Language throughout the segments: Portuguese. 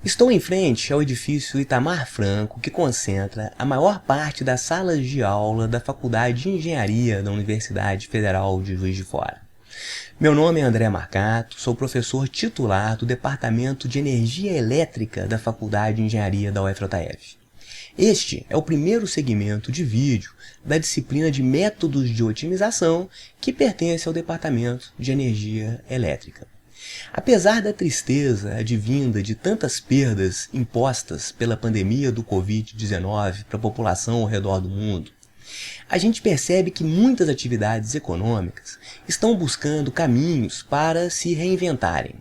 Estou em frente ao edifício Itamar Franco, que concentra a maior parte das salas de aula da Faculdade de Engenharia da Universidade Federal de Juiz de Fora. Meu nome é André Marcato, sou professor titular do Departamento de Energia Elétrica da Faculdade de Engenharia da UFJF. Este é o primeiro segmento de vídeo da disciplina de Métodos de Otimização que pertence ao Departamento de Energia Elétrica. Apesar da tristeza advinda de tantas perdas impostas pela pandemia do Covid-19 para a população ao redor do mundo, a gente percebe que muitas atividades econômicas estão buscando caminhos para se reinventarem.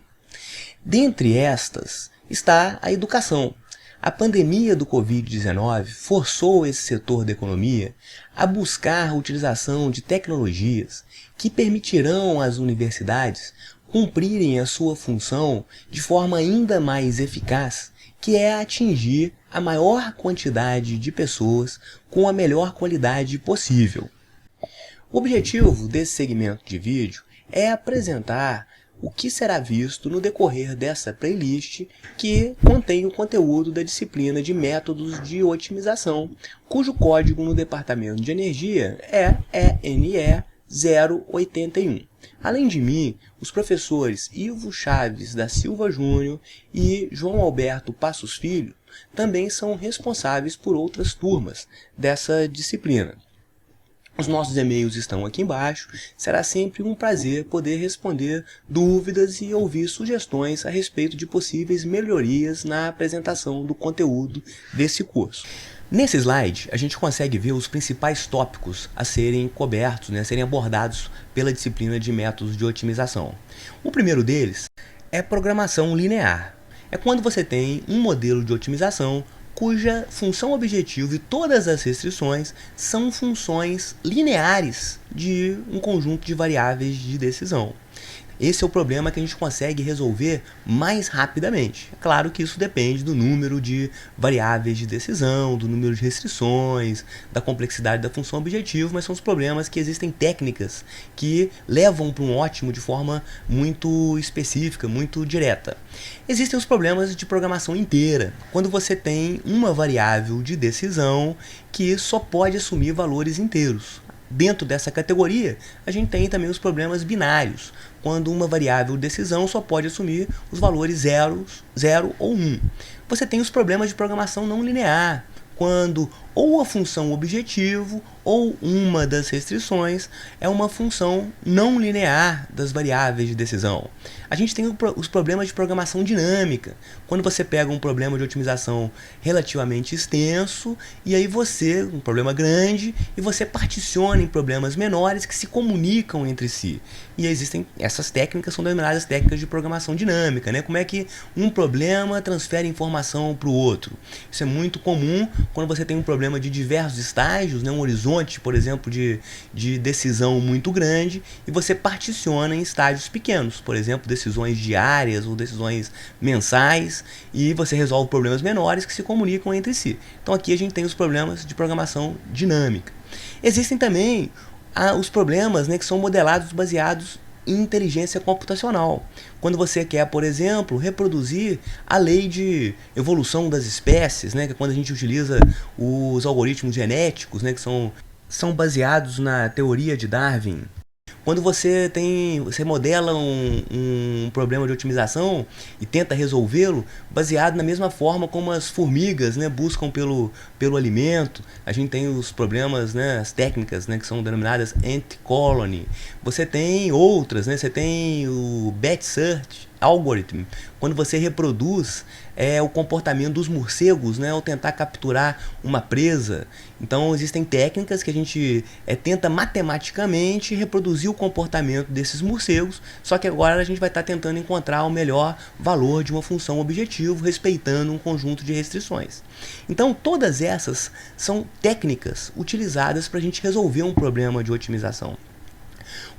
Dentre estas está a educação. A pandemia do Covid-19 forçou esse setor da economia a buscar a utilização de tecnologias que permitirão às universidades cumprirem a sua função de forma ainda mais eficaz, que é atingir a maior quantidade de pessoas com a melhor qualidade possível. O objetivo desse segmento de vídeo é apresentar o que será visto no decorrer dessa playlist que contém o conteúdo da disciplina de Métodos de Otimização, cujo código no Departamento de Energia é ENE 081. Além de mim, os professores Ivo Chaves da Silva Júnior e João Alberto Passos Filho também são responsáveis por outras turmas dessa disciplina. Os nossos e-mails estão aqui embaixo. Será sempre um prazer poder responder dúvidas e ouvir sugestões a respeito de possíveis melhorias na apresentação do conteúdo desse curso. Nesse slide, a gente consegue ver os principais tópicos a serem cobertos, a serem abordados pela disciplina de métodos de otimização. O primeiro deles é programação linear. É quando você tem um modelo de otimização cuja função objetivo e todas as restrições são funções lineares de um conjunto de variáveis de decisão. Esse é o problema que a gente consegue resolver mais rapidamente. É claro que isso depende do número de variáveis de decisão, do número de restrições, da complexidade da função objetivo, mas são os problemas que existem técnicas que levam para um ótimo de forma muito específica, muito direta. Existem os problemas de programação inteira, quando você tem uma variável de decisão que só pode assumir valores inteiros. Dentro dessa categoria, a gente tem também os problemas binários, quando uma variável de decisão só pode assumir os valores 0 ou 1. Você tem os problemas de programação não linear, quando ou a função objetivo ou uma das restrições é uma função não linear das variáveis de decisão. A gente tem os problemas de programação dinâmica, quando você pega um problema de otimização relativamente extenso e aí um problema grande, e você particiona em problemas menores que se comunicam entre si. E existem essas técnicas, são denominadas técnicas de programação dinâmica, Como é que um problema transfere informação para o outro. Isso é muito comum quando você tem um problema de diversos estágios, um horizonte, por exemplo, de decisão muito grande, e você particiona em estágios pequenos, por exemplo, decisões diárias ou decisões mensais, e você resolve problemas menores que se comunicam entre si. Então aqui a gente tem os problemas de programação dinâmica. Existem também os problemas que são modelados baseados em inteligência computacional. Quando você quer, por exemplo, reproduzir a lei de evolução das espécies, que é quando a gente utiliza os algoritmos genéticos, que são baseados na teoria de Darwin. Quando você modela um problema de otimização e tenta resolvê-lo baseado na mesma forma como as formigas buscam pelo alimento, a gente tem os problemas, as técnicas que são denominadas ant colony. Você tem outras, você tem o batch search algorithm, quando você reproduz o comportamento dos morcegos ao tentar capturar uma presa. Então existem técnicas que a gente tenta matematicamente reproduzir o comportamento desses morcegos, só que agora a gente vai estar tentando encontrar o melhor valor de uma função objetivo, respeitando um conjunto de restrições. Então todas essas são técnicas utilizadas para a gente resolver um problema de otimização.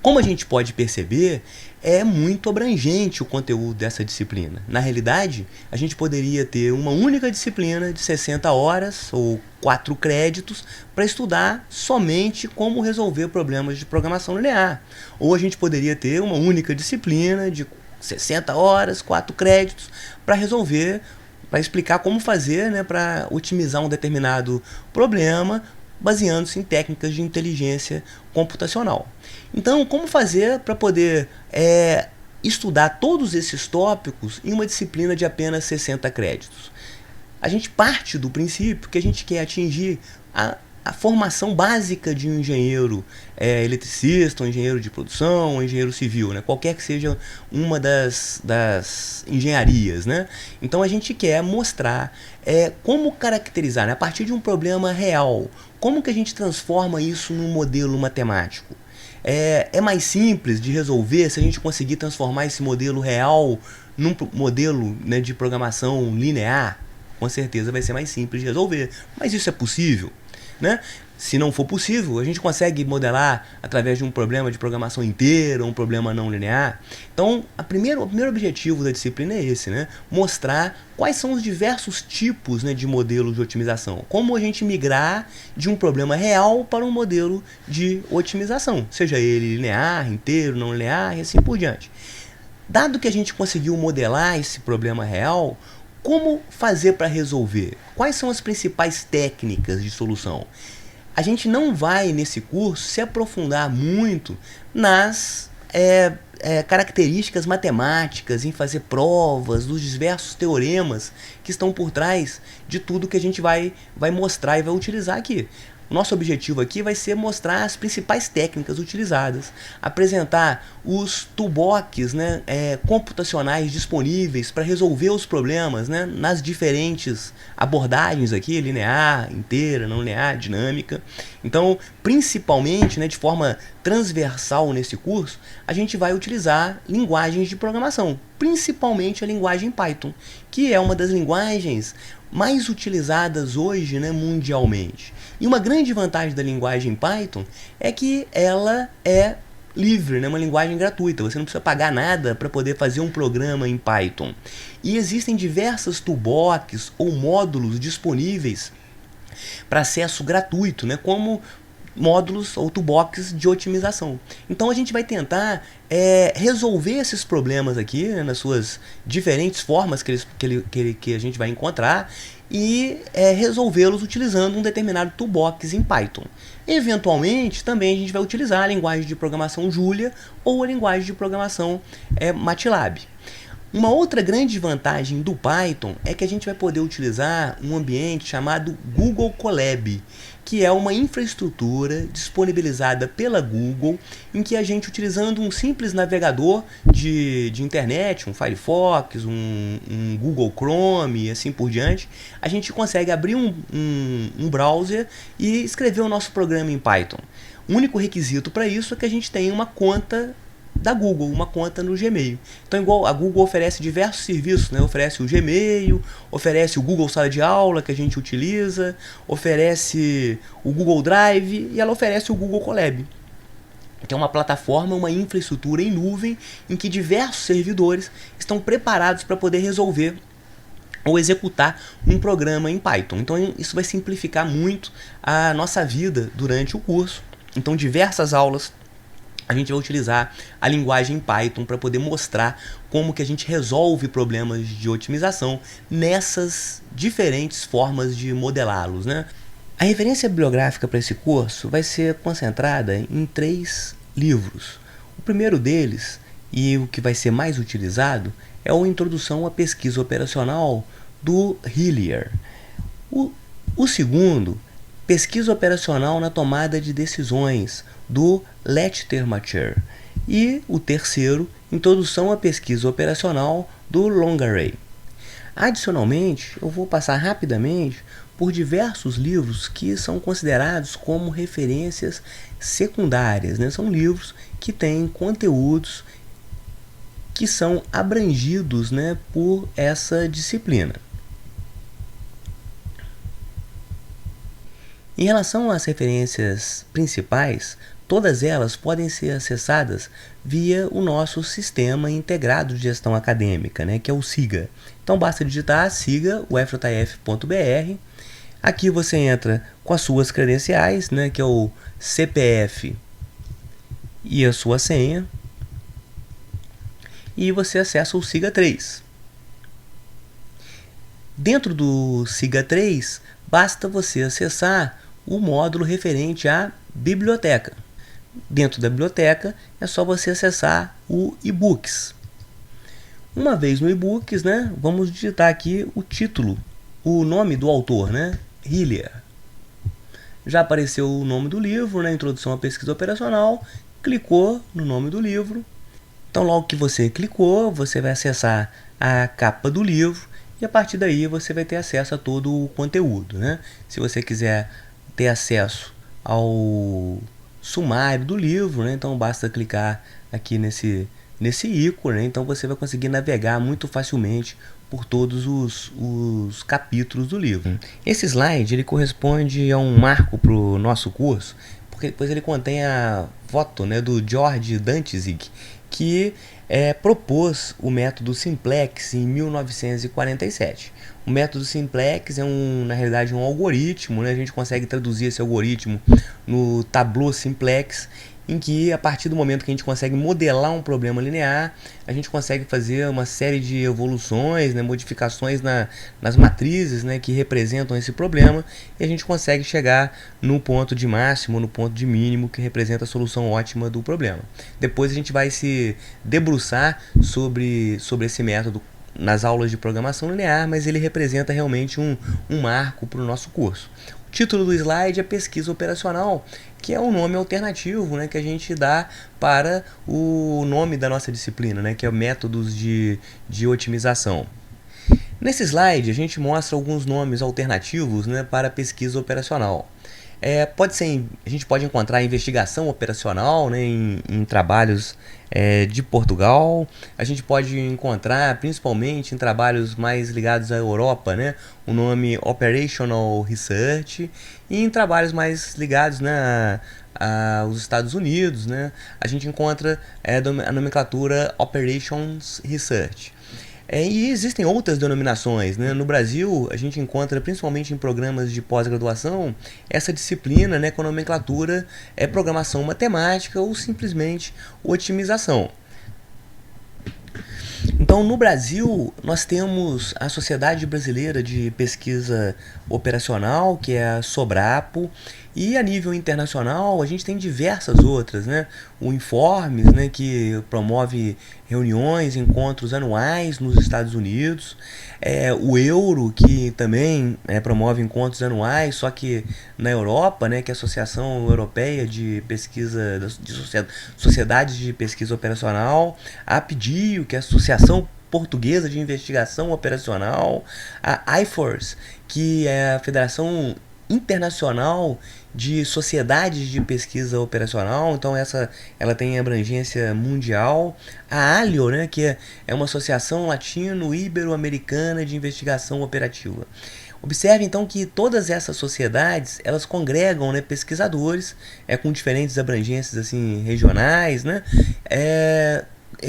Como a gente pode perceber, é muito abrangente o conteúdo dessa disciplina. Na realidade, a gente poderia ter uma única disciplina de 60 horas ou 4 créditos para estudar somente como resolver problemas de programação linear. Ou a gente poderia ter uma única disciplina de 60 horas, 4 créditos, para resolver para explicar como fazer, né, para otimizar um determinado problema, baseando-se em técnicas de inteligência computacional. Então, como fazer para poder estudar todos esses tópicos em uma disciplina de apenas 60 créditos? A gente parte do princípio que a gente quer atingir a formação básica de um engenheiro eletricista, um engenheiro de produção, um engenheiro civil, né? Qualquer que seja uma das engenharias, né? Então a gente quer mostrar como caracterizar, né? A partir de um problema real, como que a gente transforma isso num modelo matemático. É mais simples de resolver se a gente conseguir transformar esse modelo real num modelo, né, de programação linear. Com certeza vai ser mais simples de resolver, mas isso é possível, né? Se não for possível, a gente consegue modelar através de um problema de programação inteira, um problema não linear. Então, o primeiro objetivo da disciplina é esse, né? Mostrar quais são os diversos tipos, né, de modelos de otimização. Como a gente migrar de um problema real para um modelo de otimização, seja ele linear, inteiro, não linear e assim por diante. Dado que a gente conseguiu modelar esse problema real, como fazer para resolver? Quais são as principais técnicas de solução? A gente não vai, nesse curso, se aprofundar muito nas características matemáticas, em fazer provas dos diversos teoremas que estão por trás de tudo que a gente vai mostrar e vai utilizar aqui. Nosso objetivo aqui vai ser mostrar as principais técnicas utilizadas, apresentar os toolbox, né, computacionais disponíveis para resolver os problemas, né, nas diferentes abordagens aqui, linear, inteira, não linear, dinâmica. Então, principalmente, né, de forma transversal nesse curso, a gente vai utilizar linguagens de programação, principalmente a linguagem Python, que é uma das linguagens mais utilizadas hoje, né, mundialmente. E uma grande vantagem da linguagem Python é que ela é livre, né, uma linguagem gratuita. Você não precisa pagar nada para poder fazer um programa em Python. E existem diversas toolbox ou módulos disponíveis para acesso gratuito, né, como módulos ou toolbox de otimização. Então a gente vai tentar resolver esses problemas aqui, né, nas suas diferentes formas que a gente vai encontrar e resolvê-los utilizando um determinado toolbox em Python. Eventualmente também a gente vai utilizar a linguagem de programação Julia ou a linguagem de programação MATLAB. Uma outra grande vantagem do Python é que a gente vai poder utilizar um ambiente chamado Google Colab, que é uma infraestrutura disponibilizada pela Google, em que a gente, utilizando um simples navegador de internet, um Firefox, um Google Chrome e assim por diante, a gente consegue abrir um browser e escrever o nosso programa em Python. O único requisito para isso é que a gente tenha uma conta da Google, uma conta no Gmail. Então, igual a Google oferece diversos serviços, né? Oferece o Gmail, oferece o Google Sala de Aula, que a gente utiliza, oferece o Google Drive e ela oferece o Google Colab, que é uma plataforma, uma infraestrutura em nuvem em que diversos servidores estão preparados para poder resolver ou executar um programa em Python. Então, isso vai simplificar muito a nossa vida durante o curso. Então, diversas aulas a gente vai utilizar a linguagem Python para poder mostrar como que a gente resolve problemas de otimização nessas diferentes formas de modelá-los, né? A referência bibliográfica para esse curso vai ser concentrada em 3 livros. O primeiro deles, e o que vai ser mais utilizado, é o Introdução à Pesquisa Operacional, do Hillier. O segundo, Pesquisa Operacional na Tomada de Decisões, do Lechtermacher. E o terceiro, Introdução à Pesquisa Operacional, do Longarey. Adicionalmente, eu vou passar rapidamente por diversos livros que são considerados como referências secundárias, né? São livros que têm conteúdos que são abrangidos, né, por essa disciplina. Em relação às referências principais, todas elas podem ser acessadas via o nosso Sistema Integrado de Gestão Acadêmica, né, que é o SIGA. Então basta digitar SIGA, ufjf.br. Aqui você entra com as suas credenciais, né, que é o CPF e a sua senha, e você acessa o SIGA 3. Dentro do SIGA 3, basta você acessar o módulo referente à biblioteca. Dentro da biblioteca, é só você acessar o e-books. Uma vez no e-books, né, vamos digitar aqui o título, o nome do autor, né, Hillier. Já apareceu o nome do livro, né, Introdução à Pesquisa Operacional, clicou no nome do livro. Então, logo que você clicou, você vai acessar a capa do livro e a partir daí você vai ter acesso a todo o conteúdo, né? Se você quiser ter acesso ao sumário do livro, né, então basta clicar aqui nesse ícone, né, então você vai conseguir navegar muito facilmente por todos os capítulos do livro. Esse slide ele corresponde a um marco para o nosso curso, porque depois ele contém a foto, né, do George Dantzig, que propôs o método Simplex em 1947. O método Simplex é na realidade um algoritmo, né? A gente consegue traduzir esse algoritmo no Tableau Simplex, em que a partir do momento que a gente consegue modelar um problema linear, a gente consegue fazer uma série de evoluções, né, modificações nas matrizes, né, que representam esse problema, e a gente consegue chegar no ponto de máximo, no ponto de mínimo, que representa a solução ótima do problema. Depois a gente vai se debruçar sobre esse método nas aulas de programação linear, mas ele representa realmente um marco para o nosso curso. O título do slide é Pesquisa Operacional, que é um nome alternativo, né, que a gente dá para o nome da nossa disciplina, né, que é Métodos de Otimização. Nesse slide a gente mostra alguns nomes alternativos, né, para pesquisa operacional. A gente pode encontrar investigação operacional, né, em trabalhos de Portugal. A gente pode encontrar, principalmente em trabalhos mais ligados à Europa, né, o nome Operational Research, e em trabalhos mais ligados, né, aos Estados Unidos, né, a gente encontra a nomenclatura Operations Research. E existem outras denominações, né? No Brasil, a gente encontra, principalmente em programas de pós-graduação, essa disciplina, né, com a nomenclatura programação matemática ou simplesmente otimização. Então, no Brasil, nós temos a Sociedade Brasileira de Pesquisa Operacional, que é a Sobrapo, e a nível internacional a gente tem diversas outras, né? O Informes, né, que promove reuniões, encontros anuais nos Estados Unidos, o Euro, que também promove encontros anuais, só que na Europa, né, que é a Associação Europeia de Pesquisa, Sociedades de Pesquisa Operacional, a APDIO, que é a Associação Portuguesa de Investigação Operacional, a IFORS, que é a Federação Internacional de Sociedades de Pesquisa Operacional, então ela tem abrangência mundial. A ALIO, né, que é uma associação latino-ibero-americana de investigação operativa. Observe então que todas essas sociedades elas congregam, né, pesquisadores com diferentes abrangências assim, regionais, né,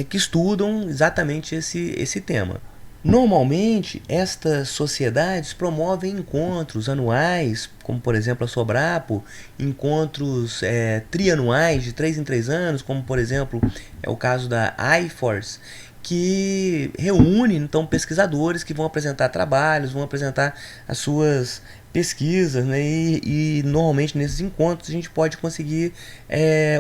que estudam exatamente esse tema. Normalmente, estas sociedades promovem encontros anuais, como por exemplo a Sobrapo, encontros trianuais de 3 em 3 anos, como por exemplo é o caso da IFORS, que reúne então pesquisadores que vão apresentar trabalhos, vão apresentar as suas pesquisas, né? E normalmente nesses encontros a gente pode conseguir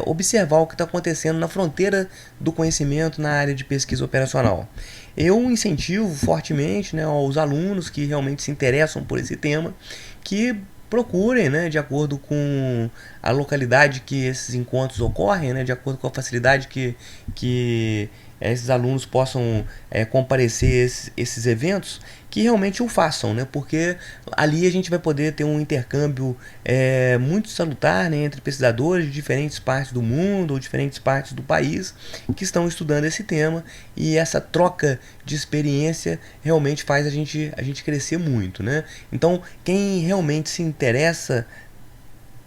observar o que está acontecendo na fronteira do conhecimento na área de pesquisa operacional. Eu incentivo fortemente, né, aos alunos que realmente se interessam por esse tema, que procurem, né, de acordo com a localidade que esses encontros ocorrem, né, de acordo com a facilidade que esses alunos possam comparecer esses eventos, que realmente o façam, né? Porque ali a gente vai poder ter um intercâmbio muito salutar, né, entre pesquisadores de diferentes partes do mundo ou diferentes partes do país que estão estudando esse tema, e essa troca de experiência realmente faz a gente crescer muito, né? Então, quem realmente se interessa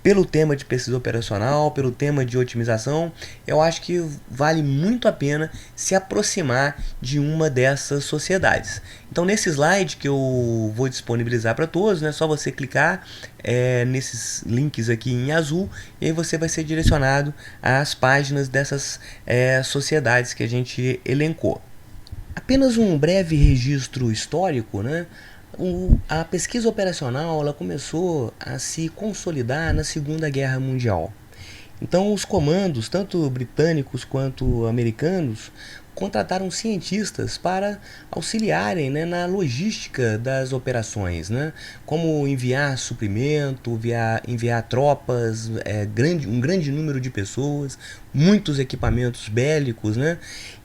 pelo tema de pesquisa operacional, pelo tema de otimização, eu acho que vale muito a pena se aproximar de uma dessas sociedades. Então, nesse slide que eu vou disponibilizar para todos, né, só você clicar nesses links aqui em azul, e aí você vai ser direcionado às páginas dessas sociedades que a gente elencou. Apenas um breve registro histórico, né? A pesquisa operacional ela começou a se consolidar na Segunda Guerra Mundial. Então, os comandos, tanto britânicos quanto americanos, contrataram cientistas para auxiliarem, né, na logística das operações, né, como enviar suprimento, enviar tropas, um grande número de pessoas, muitos equipamentos bélicos, né,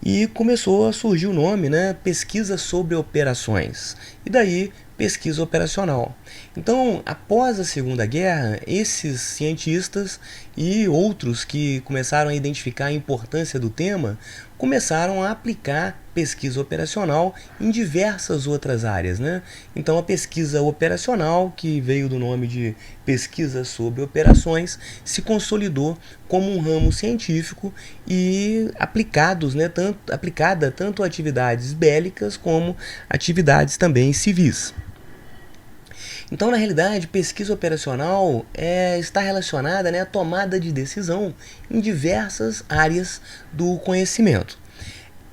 e começou a surgir o nome, né, pesquisa sobre operações, e daí pesquisa operacional. Então, após a Segunda Guerra, esses cientistas e outros que começaram a identificar a importância do tema começaram a aplicar pesquisa operacional em diversas outras áreas, né? Então, a pesquisa operacional, que veio do nome de pesquisa sobre operações, se consolidou como um ramo científico e aplicada tanto a atividades bélicas como atividades também civis. Então, na realidade, pesquisa operacional está relacionada, né, à tomada de decisão em diversas áreas do conhecimento.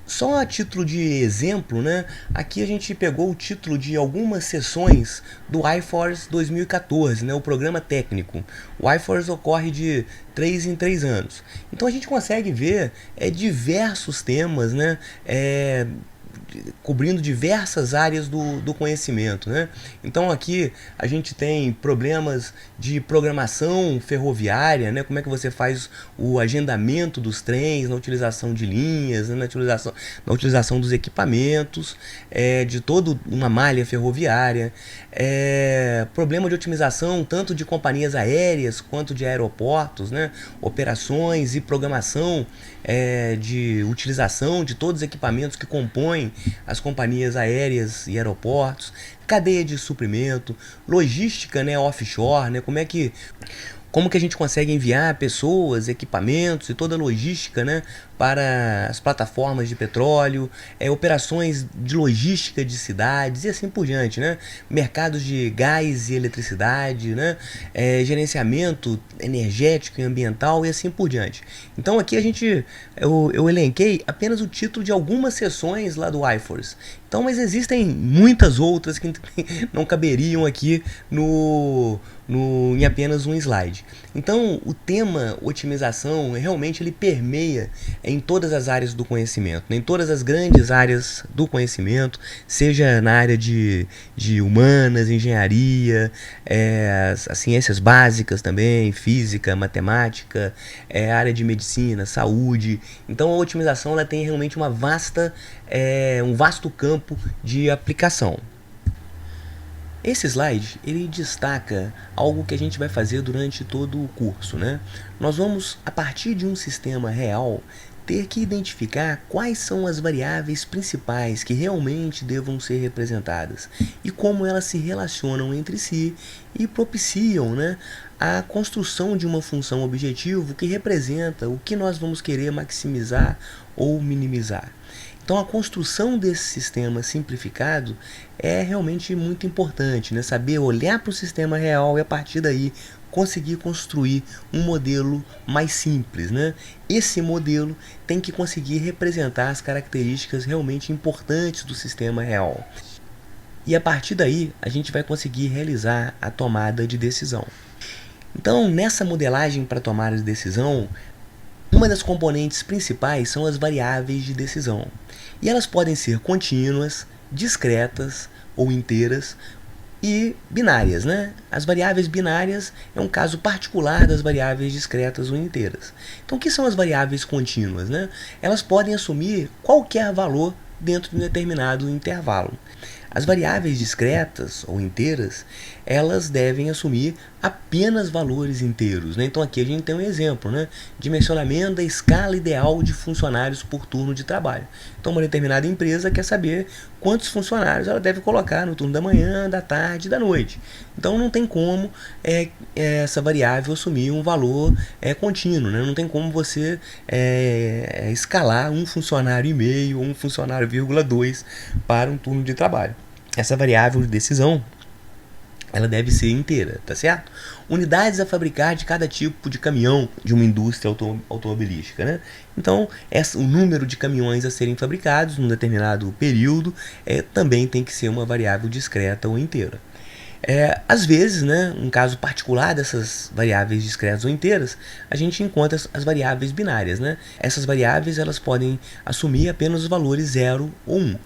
Só a título de exemplo, né, aqui a gente pegou o título de algumas sessões do iForce 2014, né, o programa técnico. O iForce ocorre de 3 em 3 anos. Então a gente consegue ver diversos temas, né, cobrindo diversas áreas do conhecimento, né? Então aqui a gente tem problemas de programação ferroviária, né? Como é que você faz o agendamento dos trens, na utilização de linhas, né? na utilização dos equipamentos, de toda uma malha ferroviária, problema de otimização tanto de companhias aéreas quanto de aeroportos, né? Operações e programação de utilização de todos os equipamentos que compõem as companhias aéreas e aeroportos, cadeia de suprimento, logística, né, offshore, né, como que a gente consegue enviar pessoas, equipamentos e toda a logística, né, para as plataformas de petróleo, operações de logística de cidades e assim por diante, né? Mercados de gás e eletricidade, né? Gerenciamento energético e ambiental e assim por diante. Então aqui eu elenquei apenas o título de algumas sessões lá do iForce. Então, mas existem muitas outras que não caberiam aqui em apenas um slide. Então, o tema otimização realmente ele permeia em todas as áreas do conhecimento, em todas as grandes áreas do conhecimento, seja na área de humanas, engenharia, as ciências básicas também, física, matemática, área de medicina, saúde. Então, a otimização ela tem realmente um vasto campo de aplicação. Esse slide ele destaca algo que a gente vai fazer durante todo o curso, né? Nós vamos, a partir de um sistema real, ter que identificar quais são as variáveis principais que realmente devam ser representadas e como elas se relacionam entre si e propiciam, né, a construção de uma função objetivo que representa o que nós vamos querer maximizar ou minimizar. Então a construção desse sistema simplificado é realmente muito importante, né? Saber olhar para o sistema real e a partir daí conseguir construir um modelo mais simples, né? Esse modelo tem que conseguir representar as características realmente importantes do sistema real. E a partir daí a gente vai conseguir realizar a tomada de decisão. Então, nessa modelagem para tomada de decisão, uma das componentes principais são as variáveis de decisão. E elas podem ser contínuas, discretas ou inteiras e binárias, né? As variáveis binárias é um caso particular das variáveis discretas ou inteiras. Então, o que são as variáveis contínuas, né? Elas podem assumir qualquer valor dentro de um determinado intervalo. As variáveis discretas ou inteiras, elas devem assumir apenas valores inteiros, né? Então aqui a gente tem um exemplo, né? Dimensionamento da escala ideal de funcionários por turno de trabalho. Então uma determinada empresa quer saber quantos funcionários ela deve colocar no turno da manhã, da tarde e da noite. Então não tem como essa variável assumir um valor contínuo, né? Não tem como você escalar um funcionário e meio ou um funcionário 0,2 para um turno de trabalho. Essa variável de decisão ela deve ser inteira, tá certo? Unidades a fabricar de cada tipo de caminhão de uma indústria automobilística, né? Então, o número de caminhões a serem fabricados num determinado período também tem que ser uma variável discreta ou inteira. Às vezes, né, um caso particular dessas variáveis discretas ou inteiras, a gente encontra as variáveis binárias, né? Essas variáveis elas podem assumir apenas os valores 0 ou 1.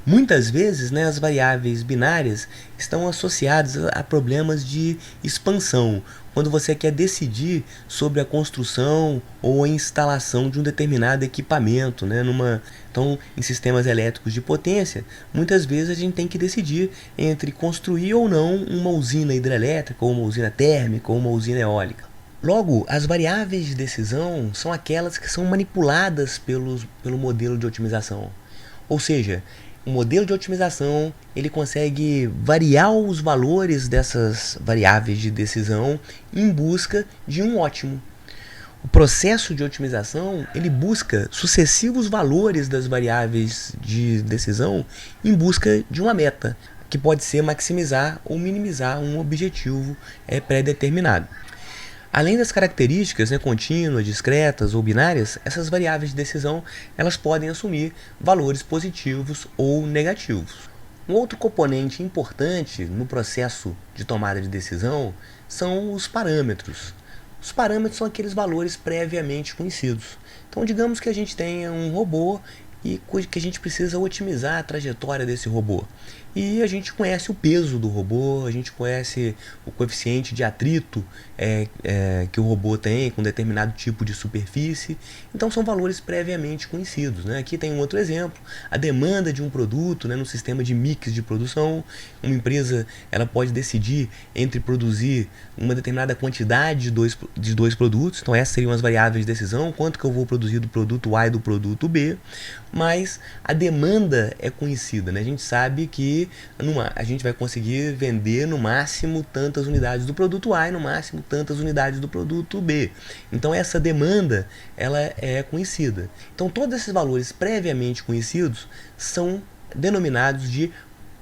Muitas vezes, né, as variáveis binárias estão associadas a problemas de expansão, quando você quer decidir sobre a construção ou a instalação de um determinado equipamento, né, então, em sistemas elétricos de potência, muitas vezes a gente tem que decidir entre construir ou não uma usina hidrelétrica, ou uma usina térmica, ou uma usina eólica. Logo, as variáveis de decisão são aquelas que são manipuladas pelo modelo de otimização. Ou seja, o modelo de otimização ele consegue variar os valores dessas variáveis de decisão em busca de um ótimo. O processo de otimização ele busca sucessivos valores das variáveis de decisão em busca de uma meta, que pode ser maximizar ou minimizar um objetivo pré-determinado. Além das características contínuas, discretas ou binárias, essas variáveis de decisão elas podem assumir valores positivos ou negativos. Um outro componente importante no processo de tomada de decisão são os parâmetros. Os parâmetros são aqueles valores previamente conhecidos. Então, digamos que a gente tenha um robô e que a gente precisa otimizar a trajetória desse robô. E a gente conhece o peso do robô, a gente conhece o coeficiente de atrito que o robô tem com determinado tipo de superfície. Então são valores previamente conhecidos, né? Aqui tem um outro exemplo, a demanda de um produto, né, no sistema de mix de produção. Uma empresa ela pode decidir entre produzir uma determinada quantidade de dois produtos, então essas seriam as variáveis de decisão, quanto que eu vou produzir do produto A e do produto B, mas a demanda é conhecida, né? A gente sabe que a gente vai conseguir vender no máximo tantas unidades do produto A e no máximo tantas unidades do produto B. Então essa demanda ela é conhecida. Então todos esses valores previamente conhecidos são denominados de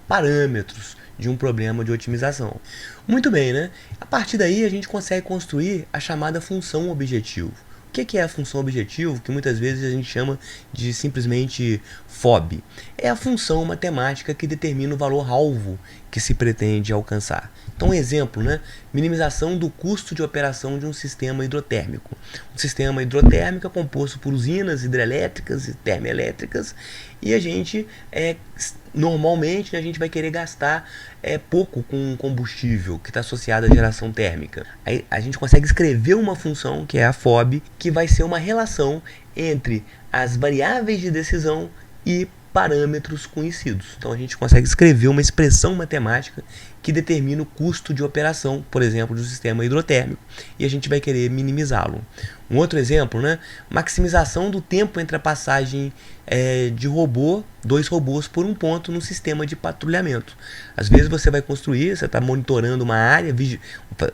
parâmetros de um problema de otimização. Muito bem, né? A partir daí a gente consegue construir a chamada função objetivo. O que é a função objetivo, que muitas vezes a gente chama de simplesmente FOB? É a função matemática que determina o valor-alvo que se pretende alcançar. Então, um exemplo, né? Minimização do custo de operação de um sistema hidrotérmico. Um sistema hidrotérmico é composto por usinas hidrelétricas e termoelétricas, e a gente normalmente a gente vai querer gastar pouco com combustível que está associado à geração térmica. Aí a gente consegue escrever uma função, que é a FOB, que vai ser uma relação entre as variáveis de decisão e parâmetros conhecidos. Então a gente consegue escrever uma expressão matemática que determina o custo de operação, por exemplo, do sistema hidrotérmico, e a gente vai querer minimizá-lo. Um outro exemplo, né? Maximização do tempo entre a passagem de dois robôs por um ponto no sistema de patrulhamento. Às vezes você vai construir, você está monitorando uma área,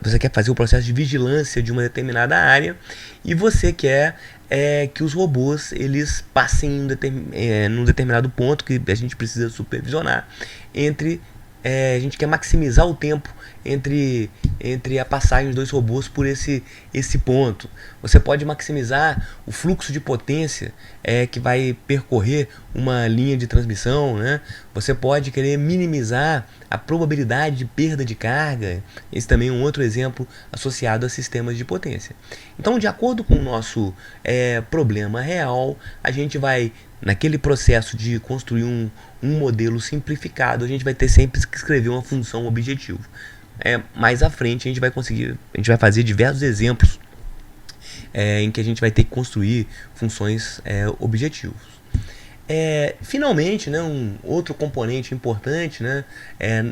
você quer fazer o processo de vigilância de uma determinada área e você quer que os robôs eles passem num determinado ponto que a gente precisa supervisionar. A gente quer maximizar o tempo entre a passagem dos dois robôs por esse ponto. Você pode maximizar o fluxo de potência que vai percorrer uma linha de transmissão, né? Você pode querer minimizar a probabilidade de perda de carga. Esse também é um outro exemplo associado a sistemas de potência. Então, de acordo com o nosso problema real, a gente vai, naquele processo de construir um modelo simplificado, a gente vai ter sempre que escrever uma função objetivo. Mais à frente a gente vai fazer diversos exemplos em que a gente vai ter que construir funções objetivos. Finalmente, né, um outro componente importante, né,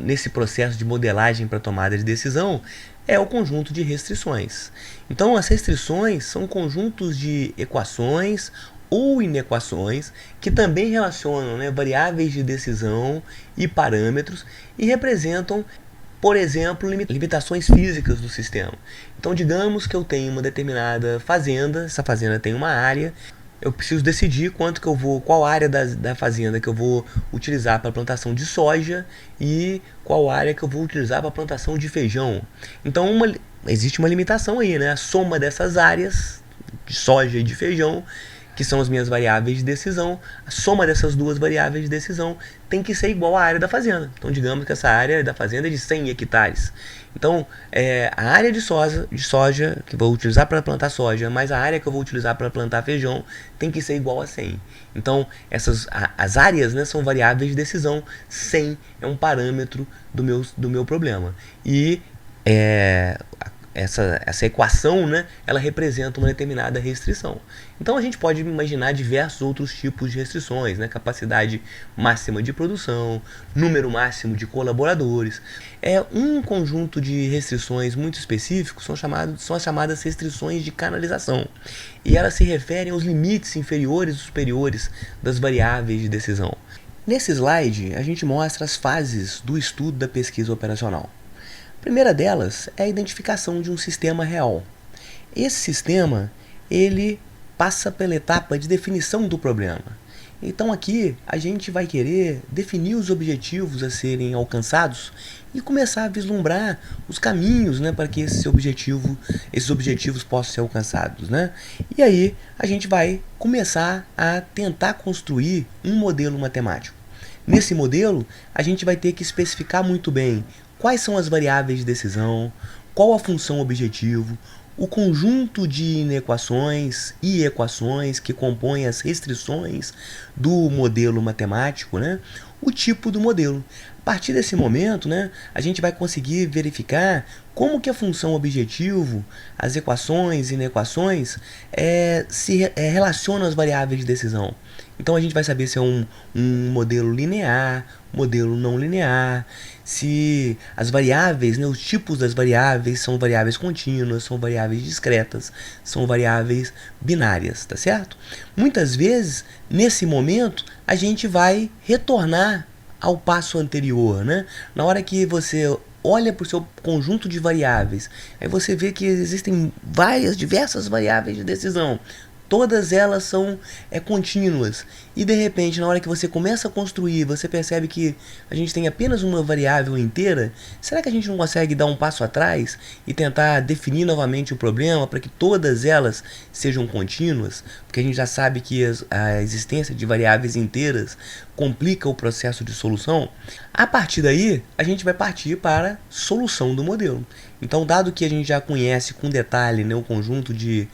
nesse processo de modelagem para tomada de decisão é o conjunto de restrições. Então as restrições são conjuntos de equações ou inequações que também relacionam, né, variáveis de decisão e parâmetros e representam, por exemplo, limitações físicas do sistema. Então digamos que eu tenho uma determinada fazenda, essa fazenda tem uma área, eu preciso decidir quanto que eu vou, qual área da fazenda que eu vou utilizar para plantação de soja e qual área que eu vou utilizar para plantação de feijão. Então existe uma limitação aí, né? A soma dessas áreas de soja e de feijão, que são as minhas variáveis de decisão, a soma dessas duas variáveis de decisão tem que ser igual à área da fazenda. Então, digamos que essa área da fazenda é de 100 hectares. Então, a área de soja que eu vou utilizar para plantar soja, mais a área que eu vou utilizar para plantar feijão, tem que ser igual a 100. Então, as áreas, né, são variáveis de decisão. 100 é um parâmetro do meu problema. E essa equação, né, ela representa uma determinada restrição. Então a gente pode imaginar diversos outros tipos de restrições, né? Capacidade máxima de produção, número máximo de colaboradores. Um conjunto de restrições muito específicos são as chamadas restrições de canalização. E elas se referem aos limites inferiores e superiores das variáveis de decisão. Nesse slide, a gente mostra as fases do estudo da pesquisa operacional. A primeira delas é a identificação de um sistema real. Esse sistema, ele passa pela etapa de definição do problema. Então aqui a gente vai querer definir os objetivos a serem alcançados e começar a vislumbrar os caminhos, né, para que esses objetivos possam ser alcançados, né? E aí a gente vai começar a tentar construir um modelo matemático. Nesse modelo, a gente vai ter que especificar muito bem quais são as variáveis de decisão, qual a função objetivo, o conjunto de inequações e equações que compõem as restrições do modelo matemático, né? O tipo do modelo. A partir desse momento, né, a gente vai conseguir verificar como que a função objetivo, as equações e inequações se relacionam às variáveis de decisão. Então a gente vai saber se é um modelo linear, modelo não linear, se as variáveis, né, os tipos das variáveis são variáveis contínuas, são variáveis discretas, são variáveis binárias, tá certo? Muitas vezes, nesse momento, a gente vai retornar ao passo anterior, né? Na hora que você olha para o seu conjunto de variáveis, aí você vê que existem diversas variáveis de decisão. Todas elas são contínuas. E de repente, na hora que você começa a construir, você percebe que a gente tem apenas uma variável inteira. Será que a gente não consegue dar um passo atrás e tentar definir novamente o problema para que todas elas sejam contínuas? Porque a gente já sabe que a existência de variáveis inteiras complica o processo de solução. A partir daí, a gente vai partir para a solução do modelo. Então, dado que a gente já conhece com detalhe, né, o conjunto de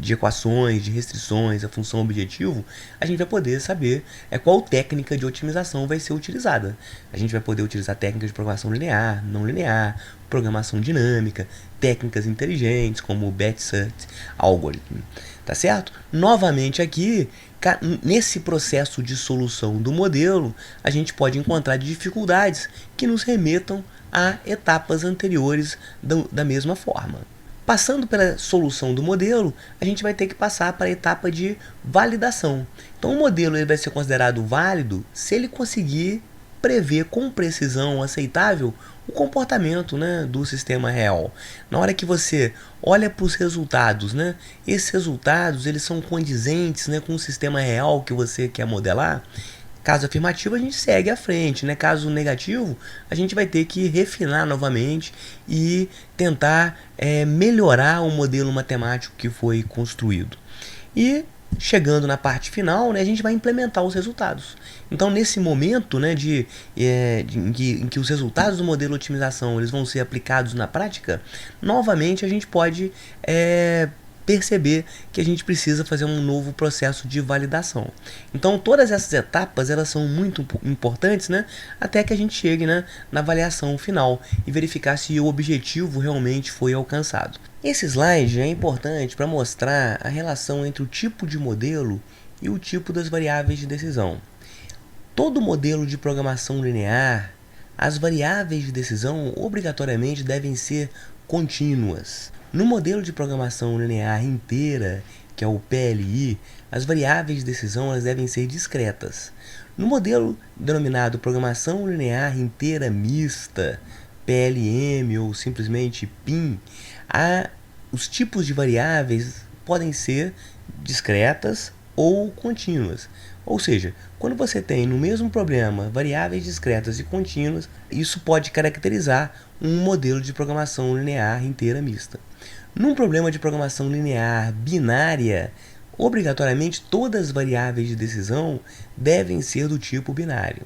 equações, de restrições, a função objetivo, a gente vai poder saber qual técnica de otimização vai ser utilizada. A gente vai poder utilizar técnicas de programação linear, não linear, programação dinâmica, técnicas inteligentes como o Batch-Search Algorithm. Tá certo? Novamente aqui, nesse processo de solução do modelo, a gente pode encontrar dificuldades que nos remetam a etapas anteriores da mesma forma. Passando pela solução do modelo, a gente vai ter que passar para a etapa de validação. Então o modelo ele vai ser considerado válido se ele conseguir prever com precisão aceitável o comportamento, né, do sistema real. Na hora que você olha para os resultados, né, esses resultados eles são condizentes, né, com o sistema real que você quer modelar. Caso afirmativo, a gente segue à frente, né? Caso negativo, a gente vai ter que refinar novamente e tentar melhorar o modelo matemático que foi construído. E chegando na parte final, né, a gente vai implementar os resultados. Então, nesse momento, né, em que os resultados do modelo de otimização eles vão ser aplicados na prática, novamente a gente pode perceber que a gente precisa fazer um novo processo de validação. Então todas essas etapas elas são muito importantes, né, até que a gente chegue, né, na avaliação final e verificar se o objetivo realmente foi alcançado. Esse slide é importante para mostrar a relação entre o tipo de modelo e o tipo das variáveis de decisão. Todo modelo de programação linear, as variáveis de decisão obrigatoriamente devem ser contínuas. No modelo de programação linear inteira, que é o PLI, as variáveis de decisão elas devem ser discretas. No modelo denominado programação linear inteira mista, PLM ou simplesmente PIM, os tipos de variáveis podem ser discretas ou contínuas. Ou seja, quando você tem no mesmo problema variáveis discretas e contínuas, isso pode caracterizar um modelo de programação linear inteira mista. Num problema de programação linear binária, obrigatoriamente todas as variáveis de decisão devem ser do tipo binário.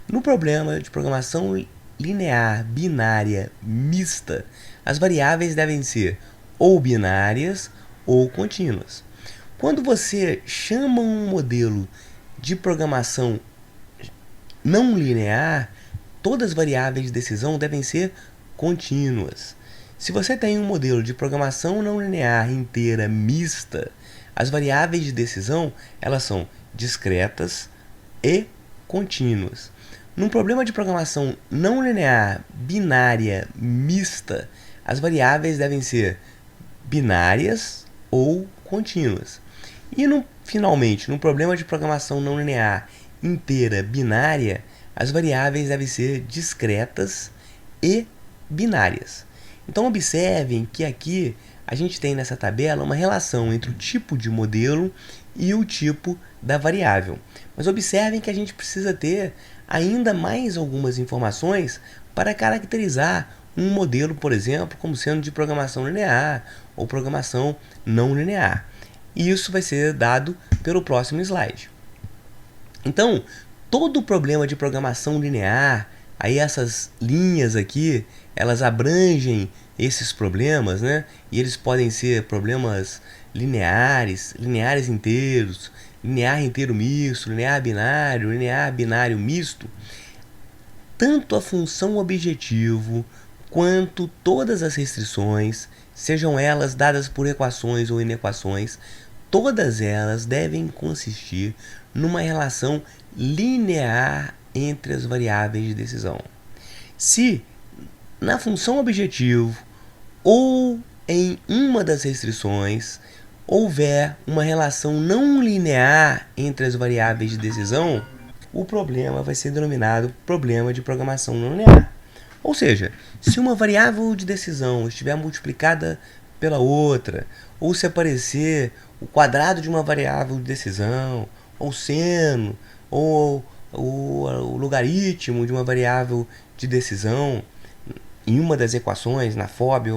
No problema de programação linear binária mista, as variáveis devem ser ou binárias ou contínuas. Quando você chama um modelo de programação não linear, todas as variáveis de decisão devem ser contínuas. Se você tem um modelo de programação não linear inteira mista, as variáveis de decisão elas são discretas e contínuas. Num problema de programação não linear binária mista, as variáveis devem ser binárias ou contínuas. E finalmente, no problema de programação não linear inteira binária, as variáveis devem ser discretas e binárias. Então observem que aqui a gente tem nessa tabela uma relação entre o tipo de modelo e o tipo da variável. Mas observem que a gente precisa ter ainda mais algumas informações para caracterizar um modelo, por exemplo, como sendo de programação linear ou programação não linear. E isso vai ser dado pelo próximo slide. Então, todo problema de programação linear, aí essas linhas aqui, elas abrangem esses problemas, né? E eles podem ser problemas lineares, lineares inteiros, linear inteiro misto, linear binário misto. Tanto a função objetivo quanto todas as restrições, sejam elas dadas por equações ou inequações, todas elas devem consistir numa relação linear entre as variáveis de decisão. Se na função objetivo ou em uma das restrições houver uma relação não linear entre as variáveis de decisão, o problema vai ser denominado problema de programação não linear. Ou seja, se uma variável de decisão estiver multiplicada pela outra, ou se aparecer o quadrado de uma variável de decisão, ou seno, ou o logaritmo de uma variável de decisão em uma das equações, na FOB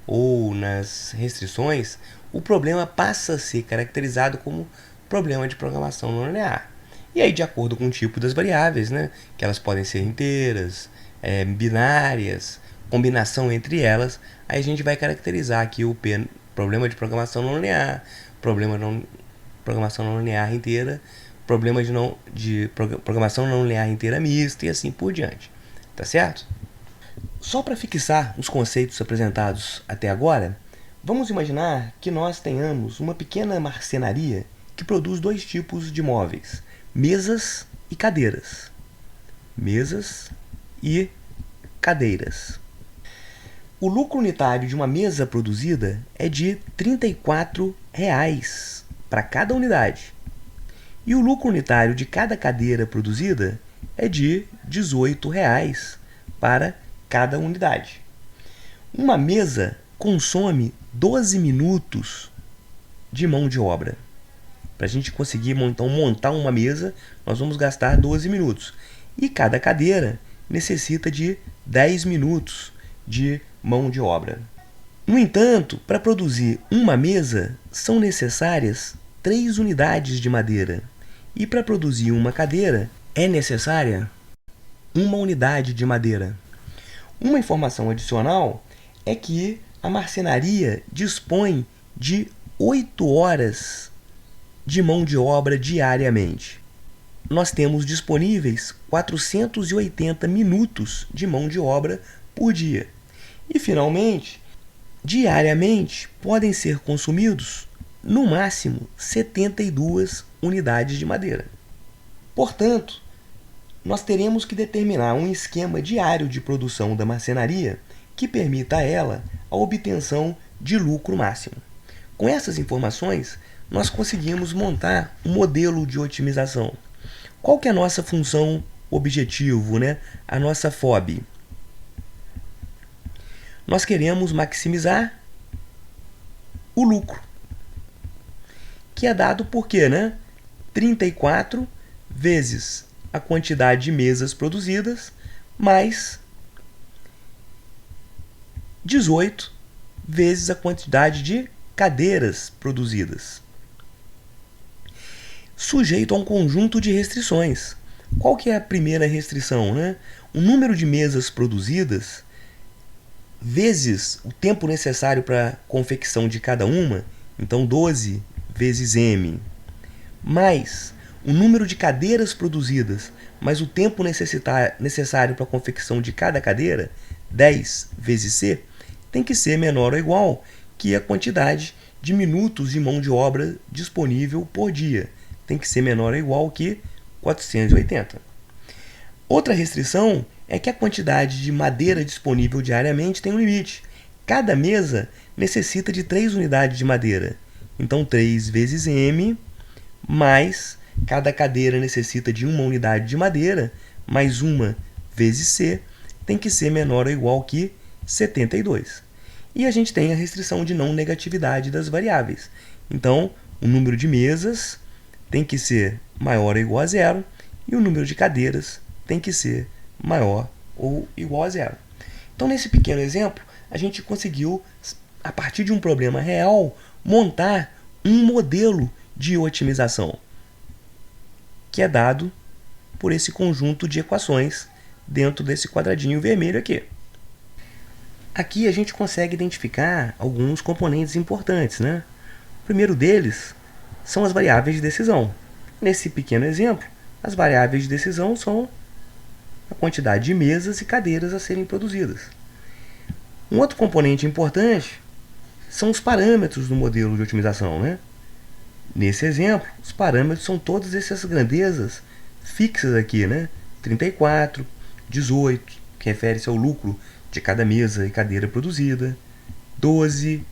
ou nas restrições, o problema passa a ser caracterizado como problema de programação não linear. E aí, de acordo com o tipo das variáveis, né, que elas podem ser inteiras, binárias, combinação entre elas, aí a gente vai caracterizar aqui o problema de programação não linear, programação não linear inteira, problema de programação não linear inteira mista e assim por diante. Tá certo? Só para fixar os conceitos apresentados até agora, vamos imaginar que nós tenhamos uma pequena marcenaria que produz dois tipos de móveis, mesas e cadeiras. Mesas e cadeiras. O lucro unitário de uma mesa produzida é de R$ 34 para cada unidade. E o lucro unitário de cada cadeira produzida é de R$ 18 para cada unidade. Uma mesa consome 12 minutos de mão de obra. Para a gente conseguir montar uma mesa, nós vamos gastar 12 minutos. E cada cadeira necessita de 10 minutos de mão de obra. No entanto, para produzir uma mesa, são necessárias 3 unidades de madeira. E para produzir uma cadeira, é necessária 1 unidade de madeira. Uma informação adicional é que a marcenaria dispõe de 8 horas de mão de obra diariamente. Nós temos disponíveis 480 minutos de mão de obra por dia. E, finalmente, diariamente podem ser consumidos, no máximo, 72 unidades de madeira. Portanto, nós teremos que determinar um esquema diário de produção da marcenaria que permita a ela a obtenção de lucro máximo. Com essas informações, nós conseguimos montar um modelo de otimização. Qual que é a nossa função objetivo, né? A nossa FOB? Nós queremos maximizar o lucro. que é dado por quê, né? 34 vezes a quantidade de mesas produzidas, mais 18 vezes a quantidade de cadeiras produzidas, sujeito a um conjunto de restrições. Qual que é a primeira restrição, né? O número de mesas produzidas vezes o tempo necessário para a confecção de cada uma, então 12 vezes m, mais o número de cadeiras produzidas, mais o tempo necessário para a confecção de cada cadeira, 10 vezes c, tem que ser menor ou igual que a quantidade de minutos de mão de obra disponível por dia. Tem que ser menor ou igual que 480. Outra restrição é que a quantidade de madeira disponível diariamente tem um limite. Cada mesa necessita de 3 unidades de madeira. Então 3 vezes m, mais cada cadeira necessita de 1 unidade de madeira, mais 1 vezes c, tem que ser menor ou igual que 72. E a gente tem a restrição de não negatividade das variáveis. Então, o número de mesas tem que ser maior ou igual a zero, e o número de cadeiras tem que ser maior ou igual a zero. Então, nesse pequeno exemplo, a gente conseguiu, a partir de um problema real, montar um modelo de otimização, que é dado por esse conjunto de equações dentro desse quadradinho vermelho aqui. Aqui a gente consegue identificar alguns componentes importantes, né? O primeiro deles são as variáveis de decisão. Nesse pequeno exemplo, as variáveis de decisão são a quantidade de mesas e cadeiras a serem produzidas. Um outro componente importante são os parâmetros do modelo de otimização, né? Nesse exemplo, os parâmetros são todas essas grandezas fixas aqui, né? 34, 18, que refere-se ao lucro de cada mesa e cadeira produzida, 12,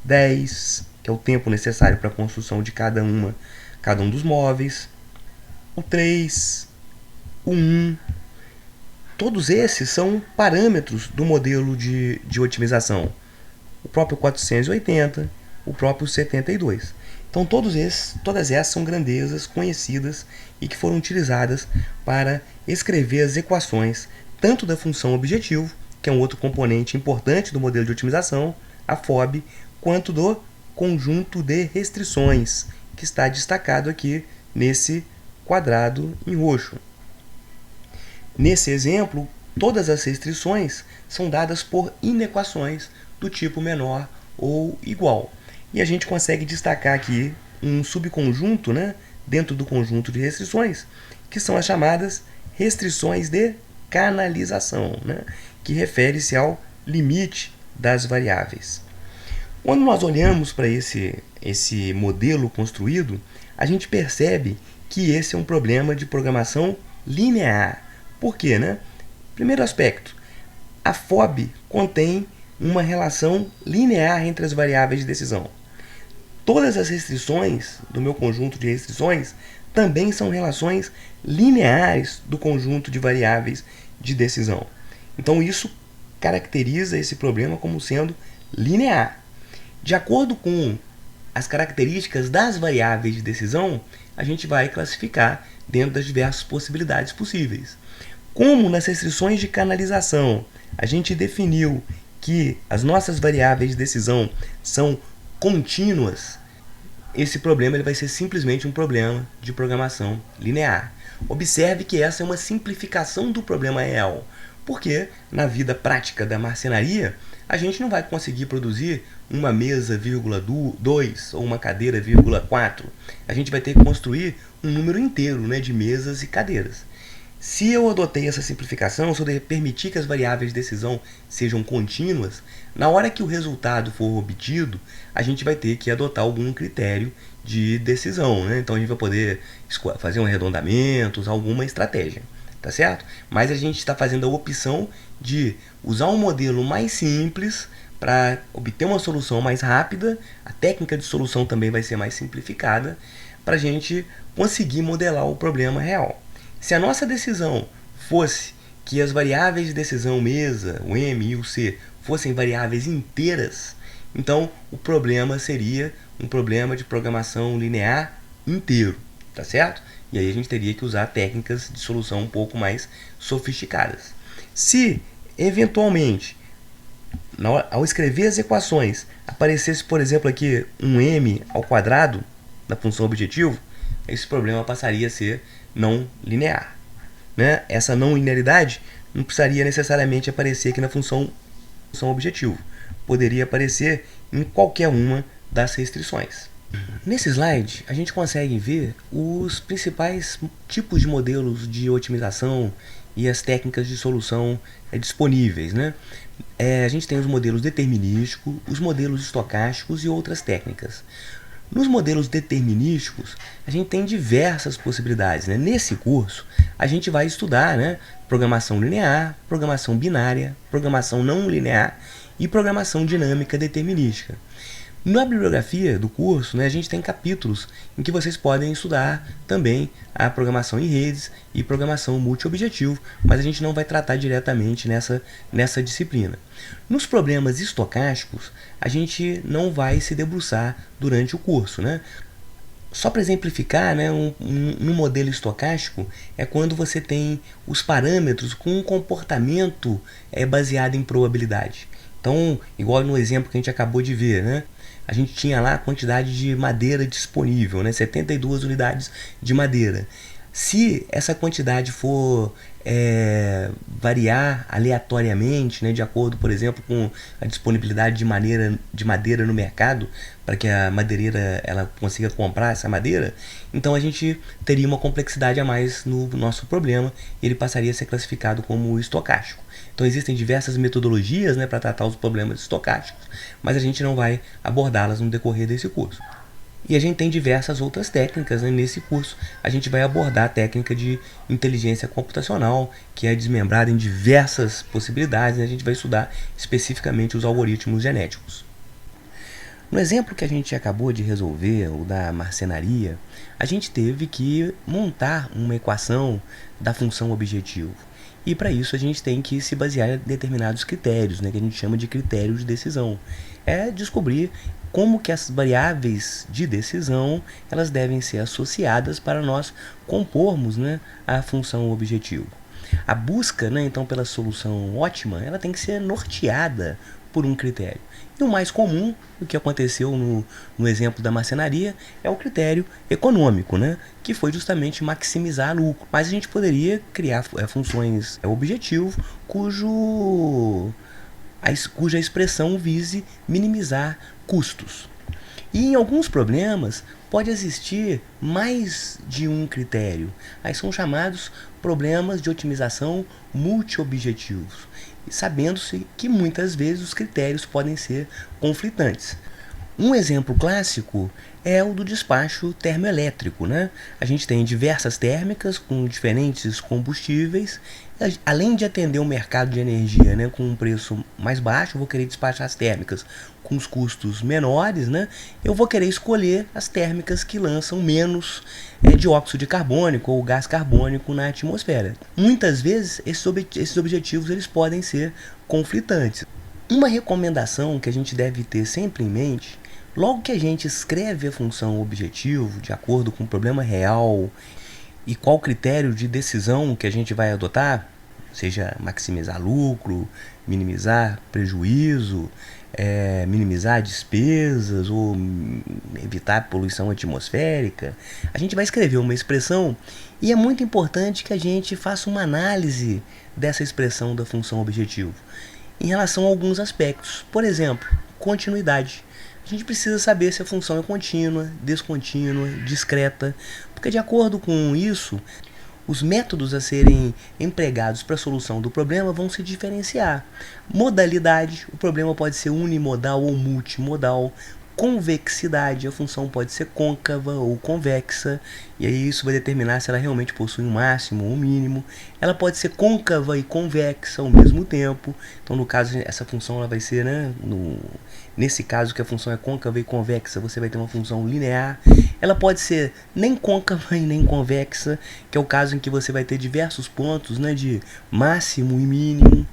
10, que é o tempo necessário para a construção de cada um dos móveis, o 3, o 1. Todos esses são parâmetros do modelo de otimização. O próprio 480, o próprio 72. Então todas essas são grandezas conhecidas e que foram utilizadas para escrever as equações tanto da função objetivo, que é um outro componente importante do modelo de otimização, a FOB, quanto do conjunto de restrições, que está destacado aqui nesse quadrado em roxo. Nesse exemplo, todas as restrições são dadas por inequações do tipo menor ou igual. E a gente consegue destacar aqui um subconjunto, né, dentro do conjunto de restrições, que são as chamadas restrições de canalização, né, que refere-se ao limite das variáveis. Quando nós olhamos para esse modelo construído, a gente percebe que esse é um problema de programação linear. Por quê, né? Primeiro aspecto, a FOB contém uma relação linear entre as variáveis de decisão. Todas as restrições do meu conjunto de restrições também são relações lineares do conjunto de variáveis de decisão. Então isso caracteriza esse problema como sendo linear. De acordo com as características das variáveis de decisão, a gente vai classificar dentro das diversas possibilidades possíveis. Como nas restrições de canalização a gente definiu que as nossas variáveis de decisão são contínuas, esse problema ele vai ser simplesmente um problema de programação linear. Observe que essa é uma simplificação do problema real, porque na vida prática da marcenaria a gente não vai conseguir produzir uma mesa, 2 ou uma cadeira, 4. A gente vai ter que construir um número inteiro, né, de mesas e cadeiras. Se eu adotei essa simplificação, se eu permitir que as variáveis de decisão sejam contínuas, na hora que o resultado for obtido, a gente vai ter que adotar algum critério de decisão, né? Então a gente vai poder fazer um arredondamento, usar alguma estratégia, tá certo? Mas a gente está fazendo a opção de usar um modelo mais simples para obter uma solução mais rápida. A técnica de solução também vai ser mais simplificada para a gente conseguir modelar o problema real. Se a nossa decisão fosse que as variáveis de decisão mesa, o M e o C, fossem variáveis inteiras, então o problema seria um problema de programação linear inteiro, tá certo? E aí a gente teria que usar técnicas de solução um pouco mais sofisticadas. Se, eventualmente, ao escrever as equações, aparecesse, por exemplo, aqui um m ao quadrado da função objetivo, esse problema passaria a ser não linear, né? Essa não linearidade não precisaria necessariamente aparecer aqui na função objetivo. Poderia aparecer em qualquer uma das restrições. Nesse slide, a gente consegue ver os principais tipos de modelos de otimização e as técnicas de solução disponíveis, né? A gente tem os modelos determinísticos, os modelos estocásticos e outras técnicas. Nos modelos determinísticos, a gente tem diversas possibilidades, né? Nesse curso, a gente vai estudar, né, programação linear, programação binária, programação não linear e programação dinâmica determinística. Na bibliografia do curso, né, a gente tem capítulos em que vocês podem estudar também a programação em redes e programação multiobjetivo, mas a gente não vai tratar diretamente nessa disciplina. Nos problemas estocásticos, a gente não vai se debruçar durante o curso, né? Só para exemplificar, né, um modelo estocástico é quando você tem os parâmetros com um comportamento baseado em probabilidade. Então, igual no exemplo que a gente acabou de ver, né? A gente tinha lá a quantidade de madeira disponível, né? 72 unidades de madeira. Se essa quantidade for variar aleatoriamente, né, de acordo, por exemplo, com a disponibilidade de madeira no mercado, para que a madeireira ela consiga comprar essa madeira, então a gente teria uma complexidade a mais no nosso problema e ele passaria a ser classificado como estocástico. Então existem diversas metodologias, né, para tratar os problemas estocásticos, mas a gente não vai abordá-las no decorrer desse curso. E a gente tem diversas outras técnicas, né, nesse curso. A gente vai abordar a técnica de inteligência computacional, que é desmembrada em diversas possibilidades, né? A gente vai estudar especificamente os algoritmos genéticos. No exemplo que a gente acabou de resolver, o da marcenaria, a gente teve que montar uma equação da função objetivo. E para isso a gente tem que se basear em determinados critérios, né, que a gente chama de critério de decisão. É descobrir como que as variáveis de decisão elas devem ser associadas para nós compormos, né, a função objetivo. A busca, né, então, pela solução ótima, ela tem que ser norteada por um critério. E o mais comum, o que aconteceu no exemplo da marcenaria, é o critério econômico, né, que foi justamente maximizar lucro. Mas a gente poderia criar funções objetivo cuja expressão vise minimizar custos. E em alguns problemas pode existir mais de um critério. Aí são chamados problemas de otimização multiobjetivos, sabendo-se que muitas vezes os critérios podem ser conflitantes. Um exemplo clássico é o do despacho termoelétrico, né? A gente tem diversas térmicas com diferentes combustíveis. Além de atender o mercado de energia, né, com um preço mais baixo, eu vou querer despachar as térmicas com os custos menores, né? Eu vou querer escolher as térmicas que lançam menos dióxido de carbônico ou gás carbônico na atmosfera. Muitas vezes esses objetivos eles podem ser conflitantes. Uma recomendação que a gente deve ter sempre em mente, logo que a gente escreve a função objetivo de acordo com o problema real e qual critério de decisão que a gente vai adotar, seja maximizar lucro, minimizar prejuízo, minimizar despesas ou evitar poluição atmosférica, a gente vai escrever uma expressão e é muito importante que a gente faça uma análise dessa expressão da função objetivo em relação a alguns aspectos. Por exemplo, continuidade. A gente precisa saber se a função é contínua, descontínua, discreta, porque de acordo com isso, os métodos a serem empregados para a solução do problema vão se diferenciar. Modalidade, o problema pode ser unimodal ou multimodal. Convexidade, a função pode ser côncava ou convexa, e aí isso vai determinar se ela realmente possui um máximo ou um mínimo. Ela pode ser côncava e convexa ao mesmo tempo, então no caso essa função ela vai ser, né, nesse caso que a função é côncava e convexa, você vai ter uma função linear. Ela pode ser nem côncava e nem convexa, que é o caso em que você vai ter diversos pontos, né, de máximo e mínimo.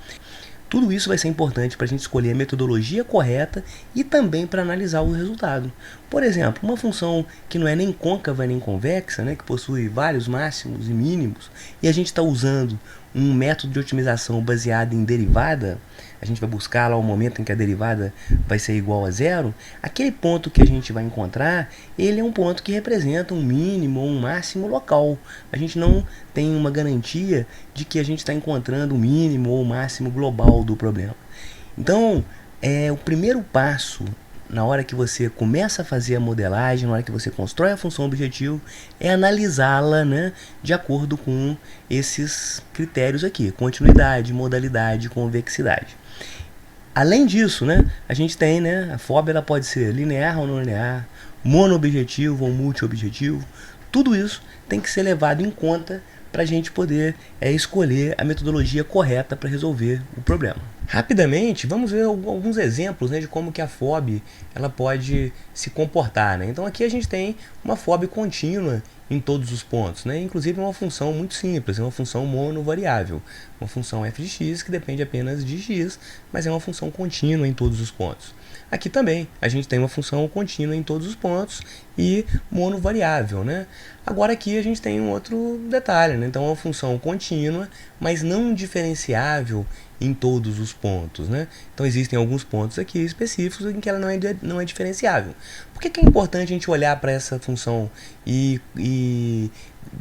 Tudo isso vai ser importante para a gente escolher a metodologia correta e também para analisar o resultado. Por exemplo, uma função que não é nem côncava nem convexa, né, que possui vários máximos e mínimos, e a gente está usando um método de otimização baseado em derivada, a gente vai buscar lá o momento em que a derivada vai ser igual a zero, aquele ponto que a gente vai encontrar, ele é um ponto que representa um mínimo ou um máximo local. A gente não tem uma garantia de que a gente está encontrando o mínimo ou o máximo global do problema. Então, o primeiro passo na hora que você começa a fazer a modelagem, na hora que você constrói a função objetivo, é analisá-la, né, de acordo com esses critérios aqui: continuidade, modalidade, convexidade. Além disso, né, a gente tem, né, a FOB ela pode ser linear ou não linear, monoobjetivo ou multiobjetivo. Tudo isso tem que ser levado em conta para a gente poder escolher a metodologia correta para resolver o problema. Rapidamente, vamos ver alguns exemplos, né, de como que a FOB ela pode se comportar, né? Então aqui a gente tem uma FOB contínua em todos os pontos, né? Inclusive uma função muito simples, é uma função monovariável, uma função f de x que depende apenas de x, mas é uma função contínua em todos os pontos. Aqui também a gente tem uma função contínua em todos os pontos e monovariável, né? Agora aqui a gente tem um outro detalhe, né? Então é uma função contínua, mas não diferenciável em todos os pontos, né? Então existem alguns pontos aqui específicos em que ela não é diferenciável. Por que é importante a gente olhar para essa função e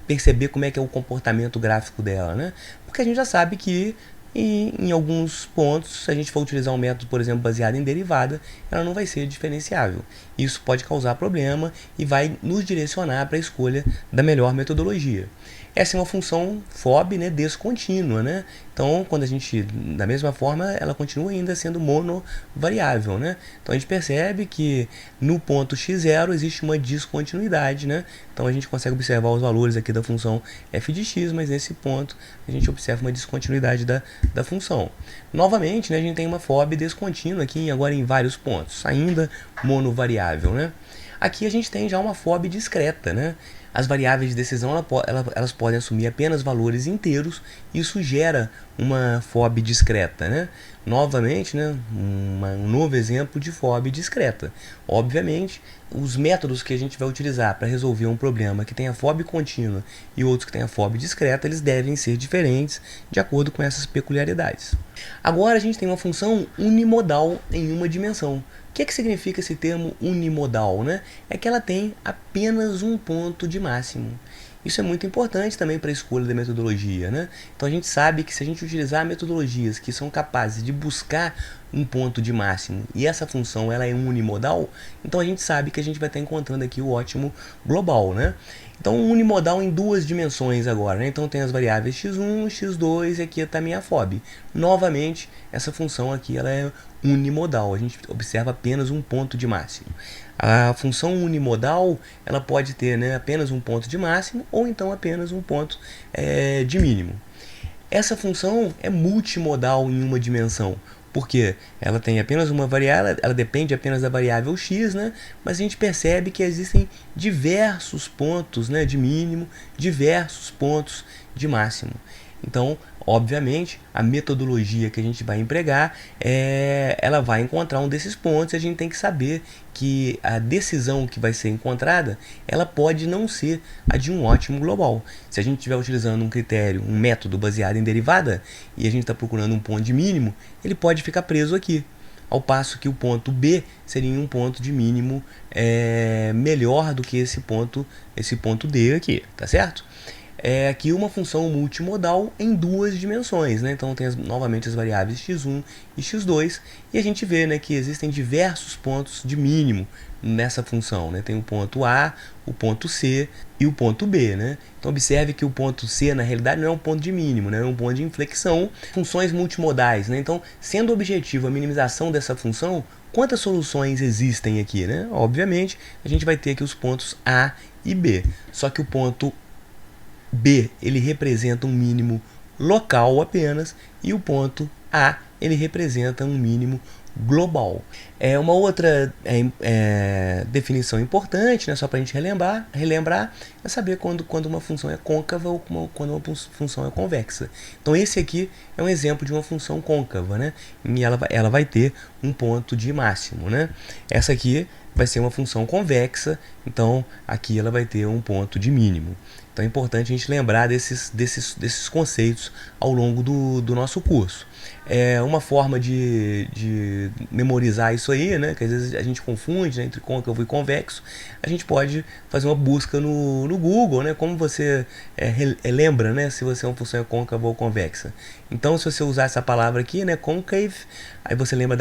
perceber como é que é o comportamento gráfico dela, né? Porque a gente já sabe que em alguns pontos, se a gente for utilizar um método, por exemplo, baseado em derivada, ela não vai ser diferenciável. Isso pode causar problema e vai nos direcionar para a escolha da melhor metodologia. Essa é uma função FOB, né, descontínua, né? Então, quando a gente, da mesma forma, ela continua ainda sendo monovariável, né? Então, a gente percebe que no ponto x0 existe uma descontinuidade, né? Então, a gente consegue observar os valores aqui da função f de x, mas nesse ponto a gente observa uma descontinuidade da função. Novamente, né, a gente tem uma FOB descontínua aqui, agora em vários pontos, ainda monovariável, né? Aqui a gente tem já uma FOB discreta, né? As variáveis de decisão elas podem assumir apenas valores inteiros, e isso gera uma FOB discreta, né? Novamente, né, um novo exemplo de FOB discreta. Obviamente, os métodos que a gente vai utilizar para resolver um problema que tenha FOB contínua e outros que tenha FOB discreta, eles devem ser diferentes de acordo com essas peculiaridades. Agora a gente tem uma função unimodal em uma dimensão. O que significa esse termo unimodal, né? É que ela tem apenas um ponto de máximo. Isso é muito importante também para a escolha da metodologia, né? Então a gente sabe que se a gente utilizar metodologias que são capazes de buscar um ponto de máximo e essa função ela é unimodal, então a gente sabe que a gente vai estar encontrando aqui o ótimo global, né? Então unimodal em duas dimensões agora, né? Então tem as variáveis x1, x2 e aqui está a minha FOB. Novamente, essa função aqui ela é unimodal, a gente observa apenas um ponto de máximo. A função unimodal ela pode ter, né, apenas um ponto de máximo ou então apenas um ponto de mínimo. Essa função é multimodal em uma dimensão, porque ela tem apenas uma variável, ela depende apenas da variável x, né? Mas a gente percebe que existem diversos pontos, né, de mínimo, diversos pontos de máximo. Então, obviamente, a metodologia que a gente vai empregar, ela vai encontrar um desses pontos e a gente tem que saber que a decisão que vai ser encontrada, ela pode não ser a de um ótimo global. Se a gente estiver utilizando um critério, um método baseado em derivada, e a gente está procurando um ponto de mínimo, ele pode ficar preso aqui. Ao passo que o ponto B seria um ponto de mínimo melhor do que esse ponto D aqui, tá certo? Aqui uma função multimodal em duas dimensões, né? Então tem novamente as variáveis x1 e x2 e a gente vê, né, que existem diversos pontos de mínimo nessa função, né? Tem o ponto A, o ponto C e o ponto B, né? Então observe que o ponto C na realidade não é um ponto de mínimo, né? É um ponto de inflexão. Funções multimodais, né? Então, sendo objetivo a minimização dessa função, quantas soluções existem aqui, né? Obviamente a gente vai ter aqui os pontos A e B, só que o ponto B ele representa um mínimo local apenas e o ponto A ele representa um mínimo global. Uma outra definição importante, né, só para a gente relembrar, é saber quando uma função é côncava ou quando uma função é convexa. Então esse aqui é um exemplo de uma função côncava, né, e ela vai ter um ponto de máximo, né. Essa aqui vai ser uma função convexa, então aqui ela vai ter um ponto de mínimo. Então é importante a gente lembrar desses conceitos ao longo do nosso curso. Uma forma de memorizar isso aí, né, que às vezes a gente confunde, né, entre côncavo e convexo, a gente pode fazer uma busca no Google, né, como você lembra, né, se você é uma função côncava ou convexa. Então, se você usar essa palavra aqui, né, concave, aí você lembra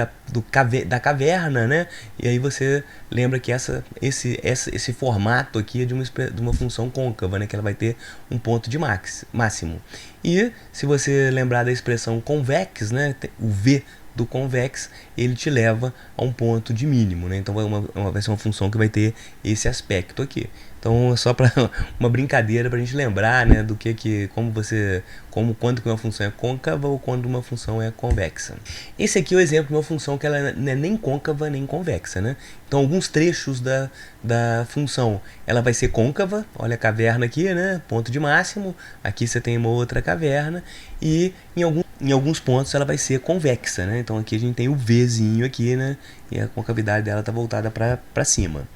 da caverna, né, e aí você lembra que esse formato aqui é de uma função côncava, né, que ela vai ter um ponto de máximo. E se você lembrar da expressão convex, né, o V do convex, ele te leva a um ponto de mínimo, né? Então vai ser uma função que vai ter esse aspecto aqui. Então é só para uma brincadeira para a gente lembrar, né, do quando que uma função é côncava ou quando uma função é convexa. Esse aqui é o exemplo de uma função que ela não é nem côncava nem convexa, né? Então alguns trechos da função, ela vai ser côncava, olha a caverna aqui, né, ponto de máximo, aqui você tem uma outra caverna, e em alguns pontos ela vai ser convexa, né? Então aqui a gente tem o Vzinho aqui, né, e a concavidade dela está voltada para cima.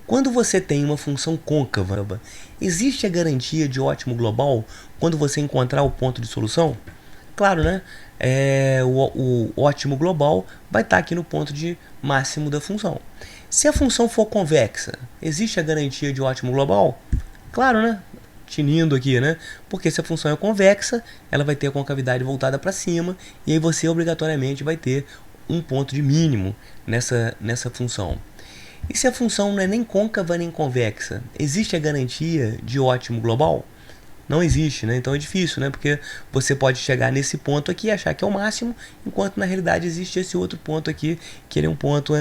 Quando você tem uma função côncava, existe a garantia de ótimo global quando você encontrar o ponto de solução? Claro, né? O ótimo global vai estar aqui no ponto de máximo da função. Se a função for convexa, existe a garantia de ótimo global? Claro, né? Tinindo aqui, né? Porque se a função é convexa, ela vai ter a concavidade voltada para cima, e aí você obrigatoriamente vai ter um ponto de mínimo nessa função. E se a função não é nem côncava nem convexa, existe a garantia de ótimo global? Não existe, né? Então é difícil, né? Porque você pode chegar nesse ponto aqui e achar que é o máximo, enquanto na realidade existe esse outro ponto aqui, que ele é um ponto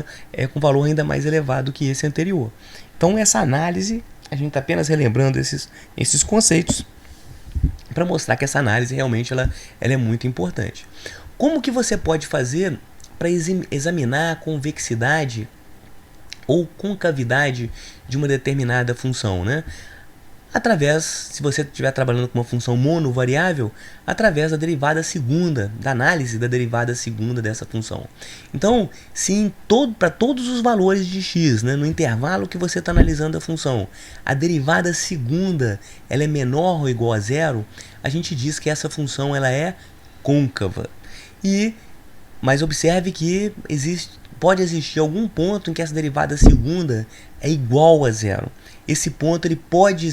com valor ainda mais elevado que esse anterior. Então essa análise, a gente está apenas relembrando esses conceitos para mostrar que essa análise realmente ela é muito importante. Como que você pode fazer para examinar a convexidade ou concavidade de uma determinada função, né? Através, se você estiver trabalhando com uma função monovariável, através da derivada segunda, da análise da derivada segunda dessa função. Então, se para todos os valores de x, né, no intervalo que você está analisando a função, a derivada segunda ela é menor ou igual a zero, a gente diz que essa função ela é côncava. Mas observe que pode existir algum ponto em que essa derivada segunda é igual a zero. Esse ponto ele pode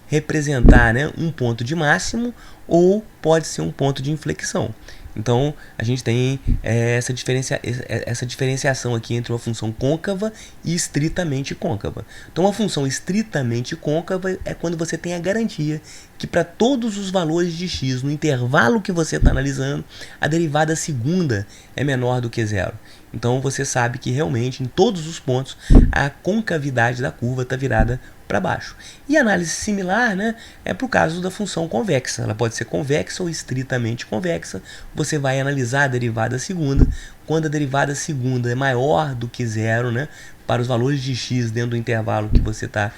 representar, né, um ponto de máximo ou pode ser um ponto de inflexão. Então a gente tem essa diferenciação aqui entre uma função côncava e estritamente côncava. Então uma função estritamente côncava é quando você tem a garantia que para todos os valores de x no intervalo que você está analisando, a derivada segunda é menor do que zero. Então você sabe que realmente em todos os pontos a concavidade da curva está virada para baixo. E análise similar, né, é para o caso da função convexa. Ela pode ser convexa ou estritamente convexa. Você vai analisar a derivada segunda. Quando a derivada segunda é maior do que zero, né, para os valores de x dentro do intervalo que você está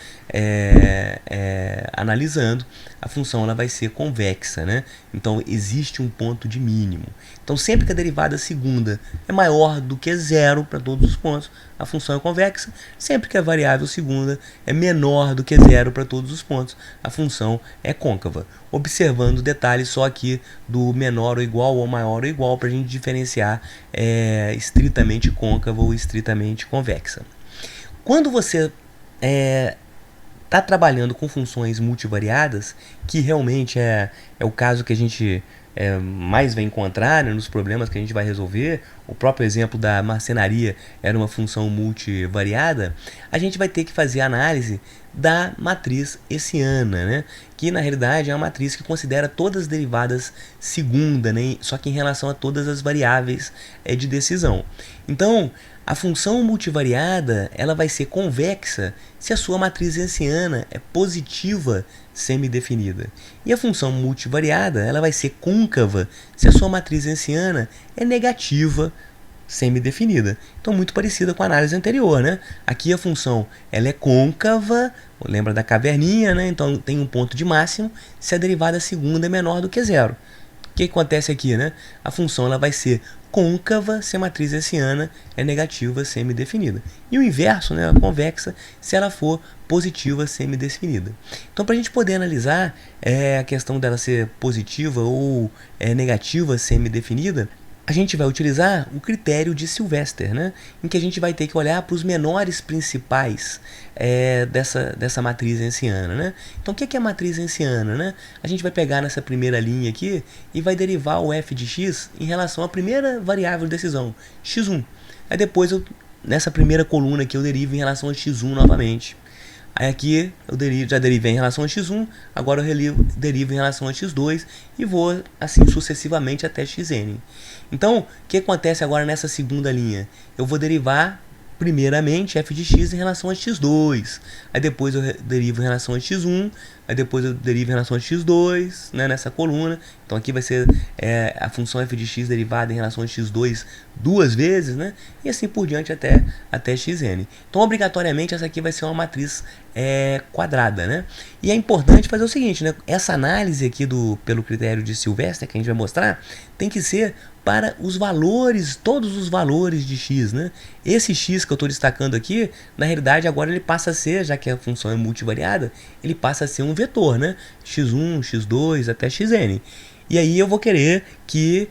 analisando, a função ela vai ser convexa, né? Então existe um ponto de mínimo. Então sempre que a derivada segunda é maior do que zero para todos os pontos, a função é convexa. Sempre que a variável segunda é menor do que zero para todos os pontos, a função é côncava. Observando o detalhe só aqui do menor ou igual ou maior ou igual para a gente diferenciar estritamente côncava ou estritamente convexa. Quando você está trabalhando com funções multivariadas, que realmente é o caso que a gente mais vai encontrar, né, nos problemas que a gente vai resolver, o próprio exemplo da marcenaria era uma função multivariada, a gente vai ter que fazer a análise da matriz hessiana, né, que na realidade é uma matriz que considera todas as derivadas segunda, né, só que em relação a todas as variáveis de decisão. Então, a função multivariada ela vai ser convexa se a sua matriz hessiana é positiva semidefinida. E a função multivariada ela vai ser côncava se a sua matriz hessiana é negativa semidefinida. Então, muito parecida com a análise anterior, né? Aqui a função ela é côncava, lembra da caverninha, né? Então tem um ponto de máximo se a derivada segunda é menor do que zero. O que acontece aqui, né? A função ela vai ser côncava se a matriz hessiana é negativa semidefinida. E o inverso, né, a convexa, se ela for positiva semidefinida. Então, para a gente poder analisar a questão dela ser positiva ou negativa semidefinida, a gente vai utilizar o critério de Sylvester, né? Em que a gente vai ter que olhar para os menores principais dessa matriz hessiana, né? Então, o que é a matriz hessiana, né? A gente vai pegar nessa primeira linha aqui e vai derivar o f de x em relação à primeira variável de decisão, x1. Aí depois, nessa primeira coluna aqui, eu derivo em relação a x1 novamente. Aí aqui eu já derivei em relação a x1, agora eu derivo em relação a x2 e vou assim sucessivamente até xn. Então, o que acontece agora nessa segunda linha? Eu vou derivar primeiramente f de x em relação a x2, aí depois eu derivo em relação a x1, aí depois eu derivo em relação a x2, né, nessa coluna. Então aqui vai ser a função f de x derivada em relação a x2 duas vezes, né, e assim por diante até xn. Então obrigatoriamente essa aqui vai ser uma matriz quadrada, né? E é importante fazer o seguinte, né, essa análise aqui pelo critério de Sylvester que a gente vai mostrar tem que ser para os valores, todos os valores de x, né? Esse x que eu estou destacando aqui, na realidade agora ele passa a ser, já que a função é multivariada, ele passa a ser um vetor, né? x1, x2 até xn. E aí eu vou querer que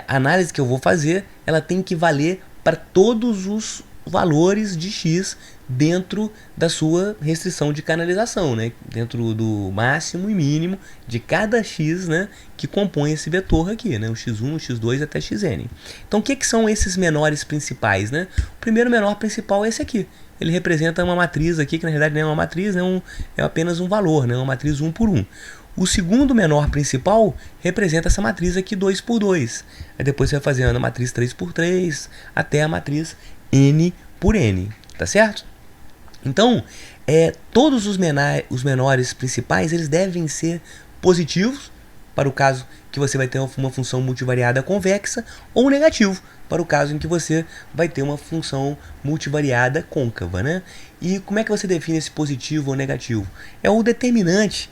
a análise que eu vou fazer, ela tem que valer para todos os valores de x dentro da sua restrição de canalização, né? Dentro do máximo e mínimo de cada x, né, que compõe esse vetor aqui, né? O x1, o x2 até xn. Então, o que são esses menores principais, né? O primeiro menor principal é esse aqui. Ele representa uma matriz aqui, que na verdade não é uma matriz, é apenas um valor, né? Uma matriz 1 por 1. O segundo menor principal representa essa matriz aqui 2 por 2. Aí depois você vai fazendo a matriz 3 por 3 até a matriz n por n, tá certo? Então, todos os menores principais eles devem ser positivos para o caso que você vai ter uma função multivariada convexa, ou negativo para o caso em que você vai ter uma função multivariada côncava, né? E como é que você define esse positivo ou negativo? É o determinante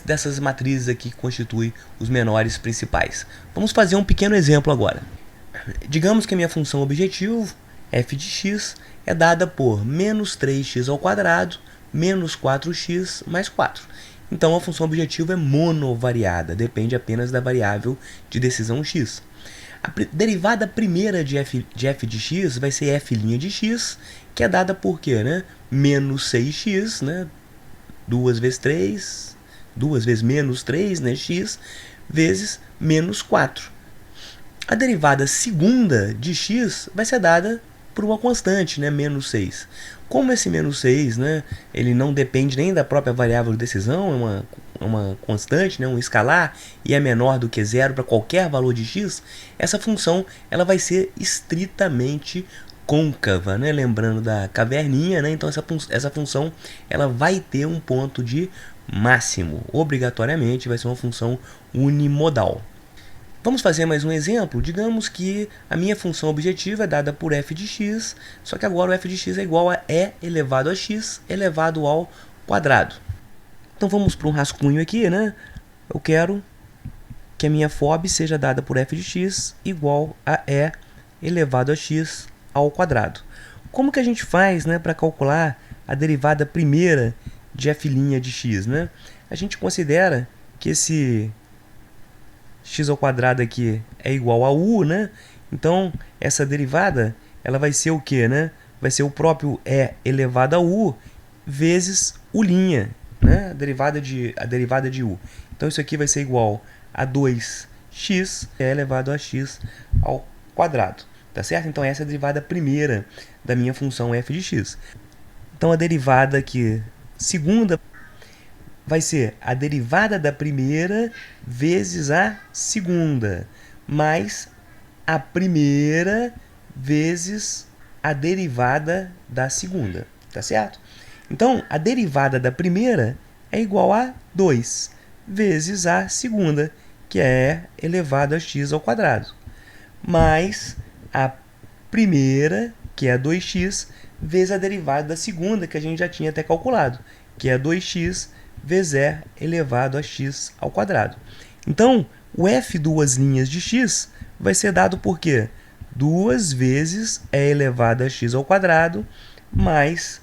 dessas matrizes aqui que constituem os menores principais. Vamos fazer um pequeno exemplo agora. Digamos que a minha função objetivo, f de x, é dada por menos 3x ao quadrado menos 4x mais 4. Então, a função objetivo é monovariada, depende apenas da variável de decisão x. A derivada primeira de f de x vai ser f' de x, que é dada por quê, né? Menos 6x, né? 2 vezes 3, 2 vezes menos 3, né? X, vezes menos 4. A derivada segunda de x vai ser dada por uma constante, né, menos 6. Como esse menos 6, né, ele não depende nem da própria variável de decisão, é uma constante, né, um escalar, e é menor do que zero para qualquer valor de x, essa função ela vai ser estritamente côncava, né, lembrando da caverninha, né, então essa função ela vai ter um ponto de máximo, obrigatoriamente vai ser uma função unimodal. Vamos fazer mais um exemplo. Digamos que a minha função objetiva é dada por f de x, só que agora o f de x é igual a e elevado a x elevado ao quadrado. Então vamos para um rascunho aqui, né? Eu quero que a minha FOB seja dada por f de x igual a e elevado a x ao quadrado. Como que a gente faz, né, para calcular a derivada primeira de f' de x, né? A gente considera que esse x ao quadrado aqui é igual a u, né? Então, essa derivada, ela vai ser o quê, né? Vai ser o próprio e elevado a u vezes u', né? A derivada de u. Então, isso aqui vai ser igual a 2x e elevado a x ao quadrado, tá certo? Então, essa é a derivada primeira da minha função f de x. Então, a derivada aqui segunda vai ser a derivada da primeira vezes a segunda, mais a primeira vezes a derivada da segunda, tá certo? Então, a derivada da primeira é igual a 2 vezes a segunda, que é elevado a x ao quadrado, mais a primeira, que é 2x, vezes a derivada da segunda, que a gente já tinha até calculado, que é 2x vezes e elevado a x ao quadrado. Então, o f duas linhas de x vai ser dado por quê? 2 vezes e elevado a x ao quadrado mais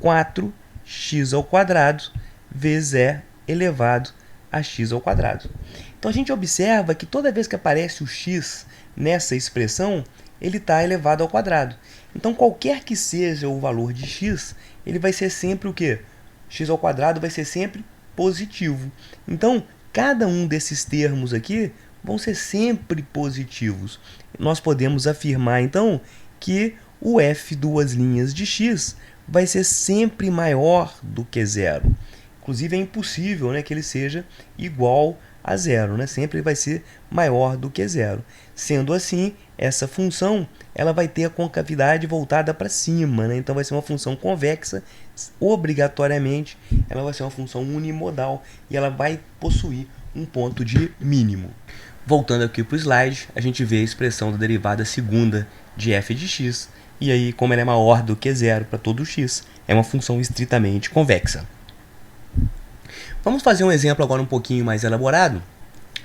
4x ao quadrado vezes e elevado a x ao quadrado. Então, a gente observa que toda vez que aparece o x nessa expressão, ele está elevado ao quadrado. Então, qualquer que seja o valor de x, ele vai ser sempre o quê? X ao quadrado vai ser sempre positivo. Então, cada um desses termos aqui vão ser sempre positivos. Nós podemos afirmar, então, que o f duas linhas de x vai ser sempre maior do que zero. Inclusive, é impossível, né, que ele seja igual a zero, né? Sempre vai ser maior do que zero. Sendo assim, essa função ela vai ter a concavidade voltada para cima, né? Então vai ser uma função convexa, obrigatoriamente ela vai ser uma função unimodal e ela vai possuir um ponto de mínimo. Voltando aqui para o slide, a gente vê a expressão da derivada segunda de f de x, e aí, como ela é maior do que zero para todo x, é uma função estritamente convexa. Vamos fazer um exemplo agora um pouquinho mais elaborado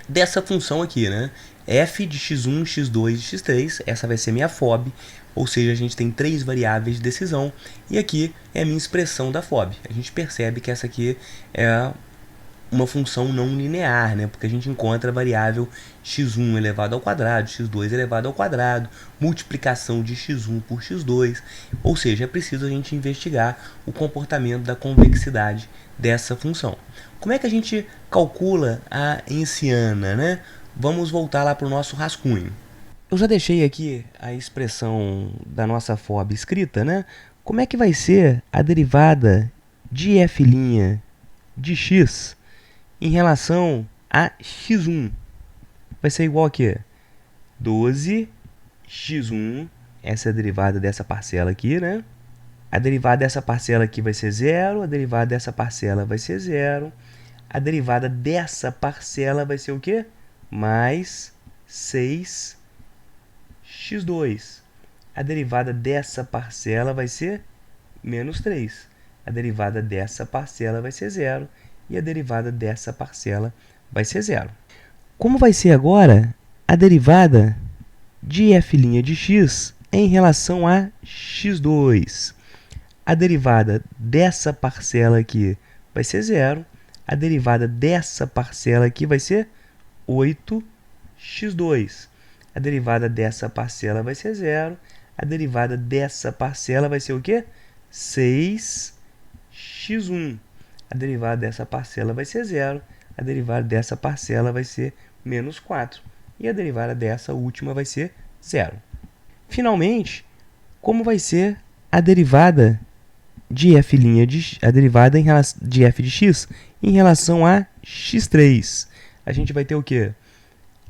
dessa função aqui, né? F de x1, x2 e x3, essa vai ser minha FOB, ou seja, a gente tem 3 variáveis de decisão, e aqui é a minha expressão da FOB. A gente percebe que essa aqui é uma função não linear, né? Porque a gente encontra a variável x1 elevado ao quadrado, x2 elevado ao quadrado, multiplicação de x1 por x2, ou seja, é preciso a gente investigar o comportamento da convexidade dessa função. Como é que a gente calcula a ensiana, né? Vamos voltar lá para o nosso rascunho. Eu já deixei aqui a expressão da nossa FOB escrita, né? Como é que vai ser a derivada de f' de x em relação a x1? Vai ser igual a quê? 12x1, essa é a derivada dessa parcela aqui, né? A derivada dessa parcela aqui vai ser 0, a derivada dessa parcela vai ser 0, a derivada dessa parcela vai ser o quê? Mais 6x2. A derivada dessa parcela vai ser menos 3. A derivada dessa parcela vai ser 0. E a derivada dessa parcela vai ser 0. Como vai ser agora a derivada de f' de x em relação a x2? A derivada dessa parcela aqui vai ser 0. A derivada dessa parcela aqui vai ser 8x2. A derivada dessa parcela vai ser 0. A derivada dessa parcela vai ser o quê? 6x1. A derivada dessa parcela vai ser 0. A derivada dessa parcela vai ser menos 4. E a derivada dessa última vai ser 0. Finalmente, como vai ser a derivada de f' de f de x em relação a x3? A gente vai ter o quê?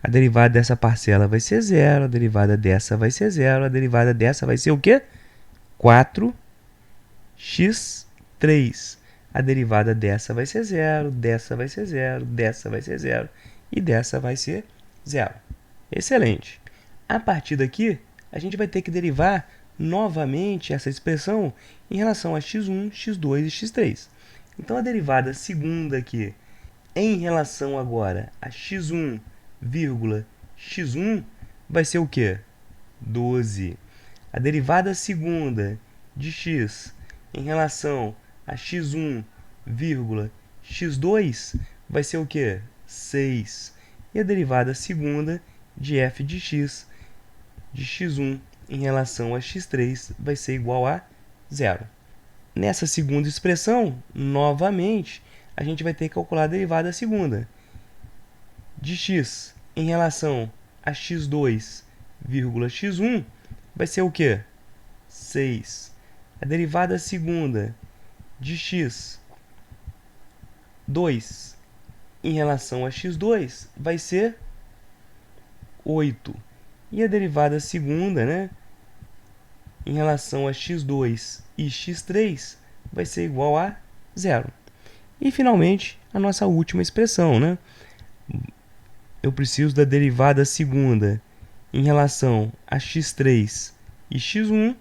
A derivada dessa parcela vai ser 0, a derivada dessa vai ser 0, a derivada dessa vai ser o quê? 4x3. A derivada dessa vai ser 0, dessa vai ser 0, dessa vai ser 0 e dessa vai ser 0. Excelente! A partir daqui, a gente vai ter que derivar novamente essa expressão em relação a x1, x2 e x3. Então, a derivada segunda aqui, em relação agora a x1, x1, vai ser o quê? 12. A derivada segunda de x em relação a x1, x2 vai ser o quê? 6. E a derivada segunda de f de x1 em relação a x3 vai ser igual a 0. Nessa segunda expressão, novamente, a gente vai ter que calcular a derivada segunda de x em relação a x2, x1 vai ser o quê? 6. A derivada segunda de x2 em relação a x2 vai ser 8. E a derivada segunda, né, em relação a x2 e x3 vai ser igual a 0. E, finalmente, a nossa última expressão, né? Eu preciso da derivada segunda em relação a x3, e x1,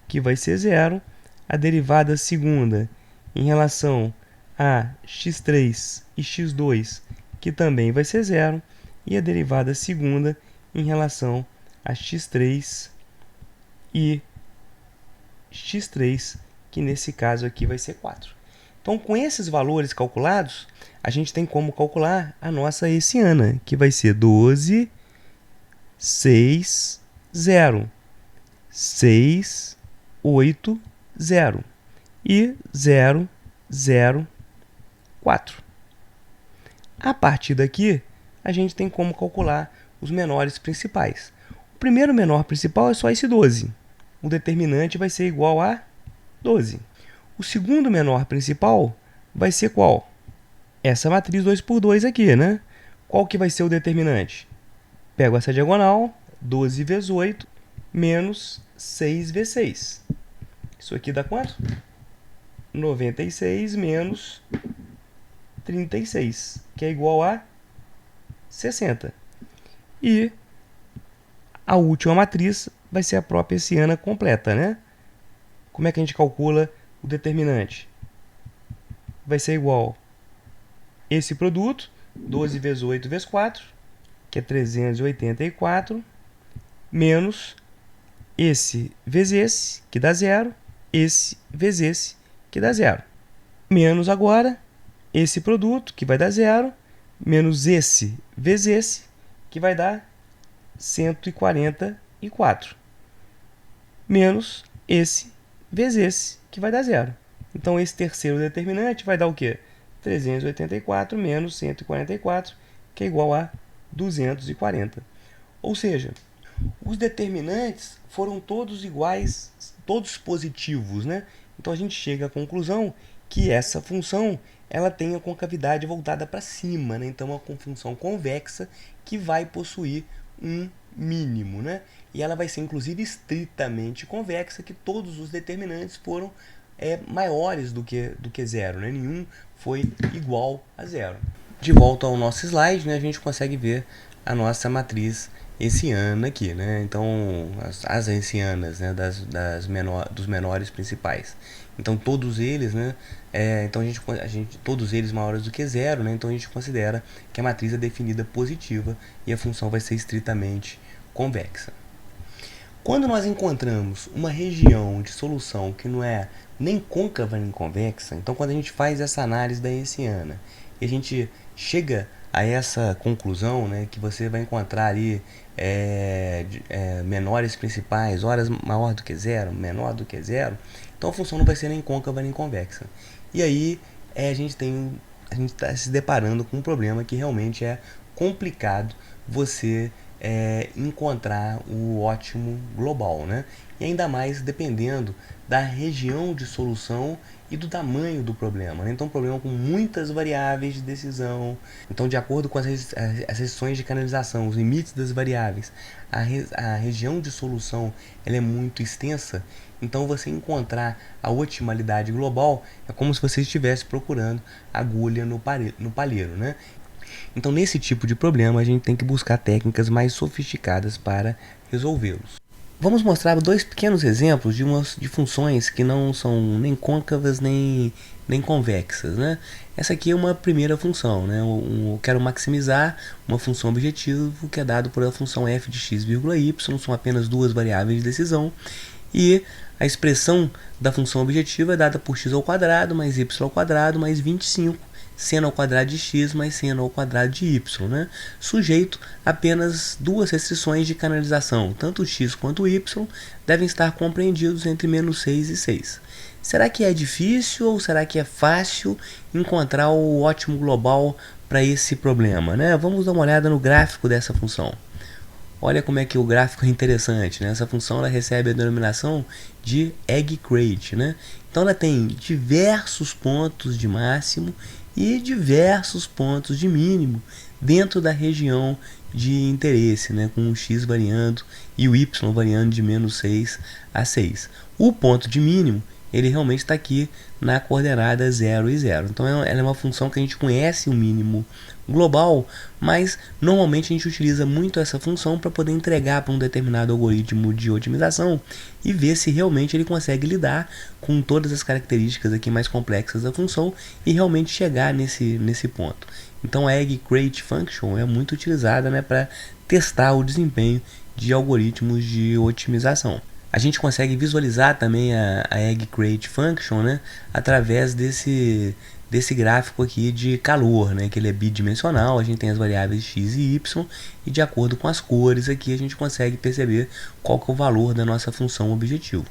que vai ser zero, a derivada segunda em relação a x3 e x2, que também vai ser zero, e a derivada segunda em relação a x3 e x3, que nesse caso aqui vai ser 4. Então, com esses valores calculados, a gente tem como calcular a nossa hessiana, que vai ser 12, 6, 0, 6, 8, 0 e 0, 0, 4. A partir daqui, a gente tem como calcular os menores principais. O primeiro menor principal é só esse 12. O determinante vai ser igual a 12. O segundo menor principal vai ser qual? Essa matriz 2 por 2 aqui, né? Qual que vai ser o determinante? Pego essa diagonal, 12 vezes 8, menos 6 vezes 6. Isso aqui dá quanto? 96 menos 36, que é igual a 60. E a última matriz vai ser a própria hessiana completa, né? Como é que a gente calcula o determinante? Vai ser igual esse produto, 12 vezes 8 vezes 4, que é 384, menos esse vezes esse, que dá 0, esse vezes esse, que dá 0. Menos agora esse produto, que vai dar 0, menos esse vezes esse, que vai dar 144. Menos esse vezes esse, que vai dar 0. Então, esse terceiro determinante vai dar o quê? 384 menos 144, que é igual a 240. Ou seja, os determinantes foram todos iguais, todos positivos, né? Então, a gente chega à conclusão que essa função ela tem a concavidade voltada para cima, né? Então, é uma função convexa que vai possuir um mínimo, né? E ela vai ser, inclusive, estritamente convexa, que todos os determinantes foram maiores do que zero, né? Nenhum foi igual a zero. De volta ao nosso slide, né, a gente consegue ver a nossa matriz hessiana aqui, né? Então, as hessianas, né, dos menores principais. Então, todos eles, né, então a gente, todos eles maiores do que zero, né? Então, a gente considera que a matriz é definida positiva e a função vai ser estritamente convexa. Quando nós encontramos uma região de solução que não é nem côncava nem convexa, então quando a gente faz essa análise da hessiana e a gente chega a essa conclusão, né, que você vai encontrar ali menores principais, horas maior do que zero, menor do que zero, então a função não vai ser nem côncava nem convexa. E aí a gente está se deparando com um problema que realmente é complicado você encontrar o ótimo global, né? E ainda mais dependendo da região de solução e do tamanho do problema, né? Então, um problema com muitas variáveis de decisão. Então, de acordo com as restrições de canalização, os limites das variáveis, a região de solução ela é muito extensa. Então, você encontrar a otimalidade global é como se você estivesse procurando agulha no palheiro, né? Então, nesse tipo de problema, a gente tem que buscar técnicas mais sofisticadas para resolvê-los. Vamos mostrar dois pequenos exemplos de funções que não são nem côncavas nem convexas, né? Essa aqui é uma primeira função, né? Eu quero maximizar uma função objetivo que é dado por a função f de x, y, são apenas duas variáveis de decisão, e a expressão da função objetiva é dada por x ao quadrado mais y ao quadrado mais 25, seno ao quadrado de x mais seno ao quadrado de y, né? Sujeito a apenas duas restrições de canalização, tanto x quanto y devem estar compreendidos entre menos 6 e 6. Será que é difícil ou será que é fácil encontrar o ótimo global para esse problema, né? Vamos dar uma olhada no gráfico dessa função. Olha como é que o gráfico é interessante, né? Essa função ela recebe a denominação de egg crate, né? Então ela tem diversos pontos de máximo e diversos pontos de mínimo dentro da região de interesse, né? Com o x variando e o y variando de menos 6 a 6. O ponto de mínimo ele realmente está aqui na coordenada 0 e 0. Então ela é uma função que a gente conhece o mínimo global, mas normalmente a gente utiliza muito essa função para poder entregar para um determinado algoritmo de otimização e ver se realmente ele consegue lidar com todas as características aqui mais complexas da função e realmente chegar nesse ponto. Então a Egg Crate Function é muito utilizada, né, para testar o desempenho de algoritmos de otimização. A gente consegue visualizar também a Egg Crate Function, né, através desse gráfico aqui de calor, né, que ele é bidimensional. A gente tem as variáveis x e y e de acordo com as cores aqui a gente consegue perceber qual que é o valor da nossa função objetivo.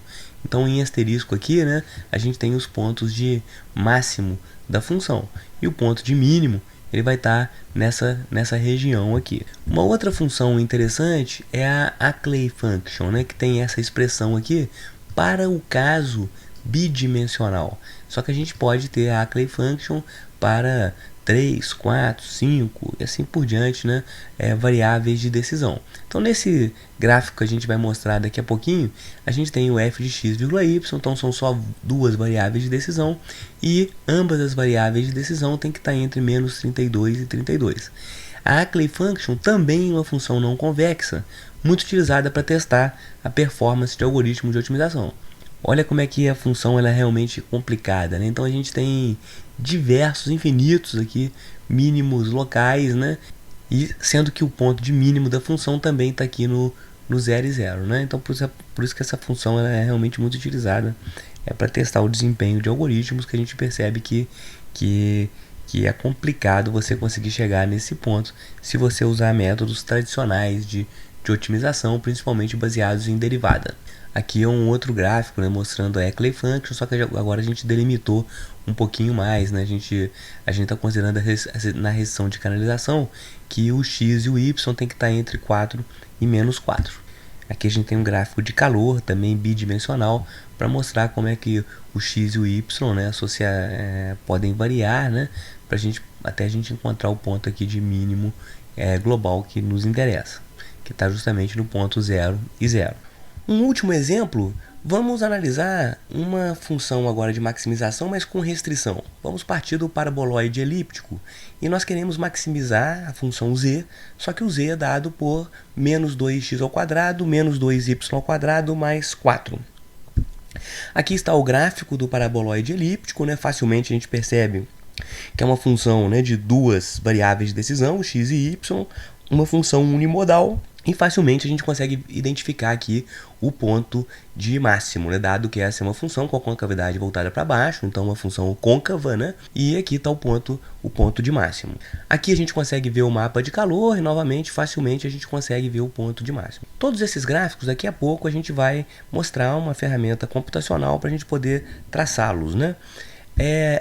Então em asterisco aqui, né, a gente tem os pontos de máximo da função e o ponto de mínimo ele vai estar nessa região aqui. Uma outra função interessante é a Ackley Function, né, que tem essa expressão aqui para o caso bidimensional. Só que a gente pode ter a Ackley Function para 3, 4, 5 e assim por diante, né, variáveis de decisão. Então nesse gráfico que a gente vai mostrar daqui a pouquinho, a gente tem o f de x, y, então são só duas variáveis de decisão e ambas as variáveis de decisão tem que estar entre menos 32 e 32. A Ackley Function também é uma função não convexa, muito utilizada para testar a performance de algoritmos de otimização. Olha como é que a função ela é realmente complicada, né? Então a gente tem diversos, infinitos aqui, mínimos locais, né? E sendo que o ponto de mínimo da função também está aqui no 0 e 0, né? Então por isso que essa função ela é realmente muito utilizada para testar o desempenho de algoritmos, que a gente percebe que é complicado você conseguir chegar nesse ponto se você usar métodos tradicionais de otimização, principalmente baseados em derivada. Aqui é um outro gráfico, né, mostrando a Ackley Function, só que agora a gente delimitou um pouquinho mais, né? A gente está considerando na restrição de canalização que o x e o y tem que estar entre 4 e menos 4. Aqui a gente tem um gráfico de calor, também bidimensional, para mostrar como é que o x e o y, né, podem variar, né, até a gente encontrar o ponto aqui de mínimo global que nos interessa, que está justamente no ponto 0 e 0. Um último exemplo, vamos analisar uma função agora de maximização, mas com restrição. Vamos partir do paraboloide elíptico e nós queremos maximizar a função z, só que o z é dado por menos 2x ao quadrado, menos 2y ao quadrado, mais 4. Aqui está o gráfico do paraboloide elíptico, né? Facilmente a gente percebe que é uma função, né, de duas variáveis de decisão, x e y, uma função unimodal. E facilmente a gente consegue identificar aqui o ponto de máximo, né? Dado que essa é uma função com a concavidade voltada para baixo, então uma função côncava, né? E aqui está o ponto de máximo. Aqui a gente consegue ver o mapa de calor e novamente facilmente a gente consegue ver o ponto de máximo. Todos esses gráficos, daqui a pouco a gente vai mostrar uma ferramenta computacional para a gente poder traçá-los, né?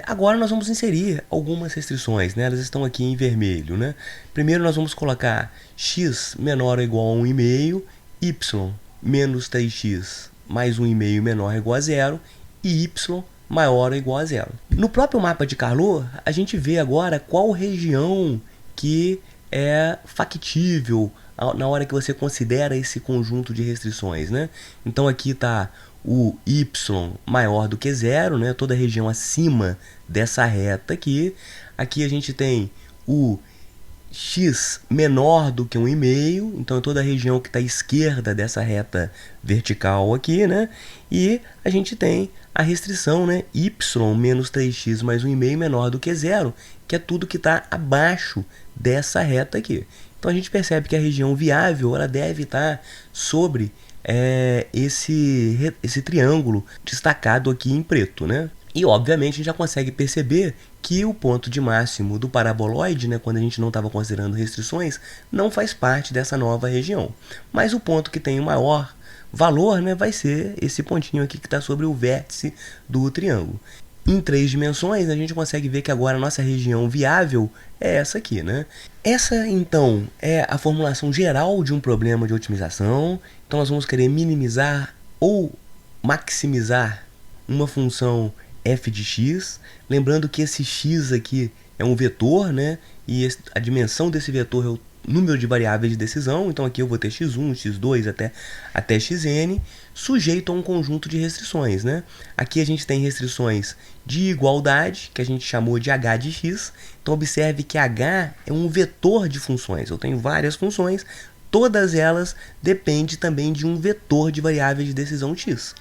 Agora nós vamos inserir algumas restrições, né? Elas estão aqui em vermelho, né? Primeiro nós vamos colocar x menor ou igual a 1,5, y menos 3x mais 1,5 menor ou igual a 0 e y maior ou igual a 0. No próprio mapa de calor, a gente vê agora qual região que é factível na hora que você considera esse conjunto de restrições, né? Então aqui está o y maior do que 0, né? Toda a região acima dessa reta aqui. Aqui a gente tem o x menor do que 1,5, então toda a região que está à esquerda dessa reta vertical aqui, né? E a gente tem a restrição, né? Y menos 3x mais 1,5 menor do que 0, que é tudo que está abaixo dessa reta aqui. Então a gente percebe que a região viável ela deve estar sobre esse triângulo destacado aqui em preto, né? E obviamente a gente já consegue perceber que o ponto de máximo do paraboloide, né, quando a gente não estava considerando restrições, não faz parte dessa nova região. Mas o ponto que tem o maior valor, né, vai ser esse pontinho aqui que está sobre o vértice do triângulo. Em 3 dimensões, a gente consegue ver que agora a nossa região viável é essa aqui, né? Essa, então, é a formulação geral de um problema de otimização. Então, nós vamos querer minimizar ou maximizar uma função f de x. Lembrando que esse x aqui é um vetor, né? E a dimensão desse vetor é o número de variáveis de decisão. Então, aqui eu vou ter x1, x2 até xn. sujeito a um conjunto de restrições, né? Aqui a gente tem restrições de igualdade, que a gente chamou de h de x. Então observe que h é um vetor de funções. Eu tenho várias funções, todas elas dependem também de um vetor de variáveis de decisão x.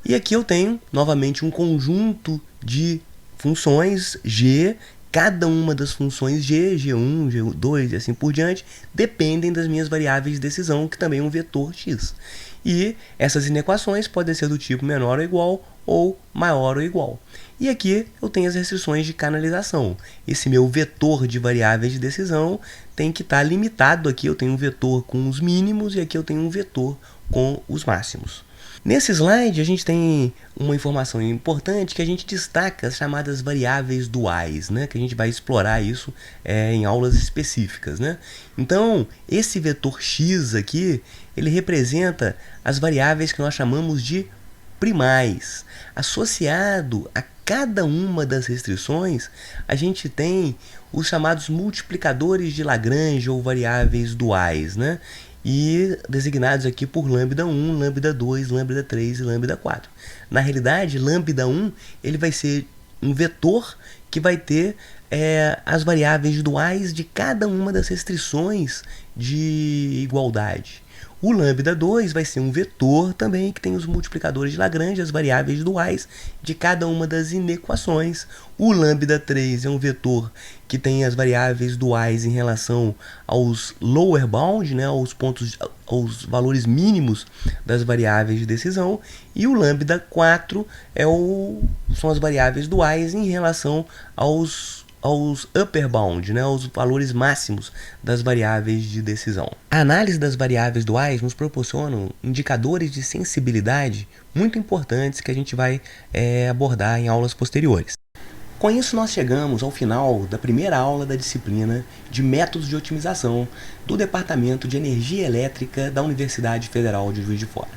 E aqui eu tenho, novamente, um conjunto de funções g. Cada uma das funções g, g1, g2 e assim por diante, dependem das minhas variáveis de decisão, que também é um vetor x. E essas inequações podem ser do tipo menor ou igual ou maior ou igual. E aqui eu tenho as restrições de canalização. Esse meu vetor de variáveis de decisão tem que estar limitado. Aqui eu tenho um vetor com os mínimos e aqui eu tenho um vetor com os máximos. Nesse slide, a gente tem uma informação importante que a gente destaca as chamadas variáveis duais, né? Que a gente vai explorar isso em aulas específicas, né? Então, esse vetor x aqui, ele representa as variáveis que nós chamamos de primais. Associado a cada uma das restrições, a gente tem os chamados multiplicadores de Lagrange ou variáveis duais, né? E designados aqui por lambda 1, lambda 2, lambda 3 e lambda 4. Na realidade, lambda 1 ele vai ser um vetor que vai ter as variáveis duais de cada uma das restrições de igualdade. O lambda 2 vai ser um vetor também que tem os multiplicadores de Lagrange, as variáveis duais de cada uma das inequações. O lambda 3 é um vetor que tem as variáveis duais em relação aos lower bound, né, aos valores mínimos das variáveis de decisão. E o lambda 4 são as variáveis duais em relação aos upper bound, né, os valores máximos das variáveis de decisão. A análise das variáveis duais nos proporciona indicadores de sensibilidade muito importantes que a gente vai abordar em aulas posteriores. Com isso, nós chegamos ao final da primeira aula da disciplina de Métodos de Otimização do Departamento de Energia Elétrica da Universidade Federal de Juiz de Fora.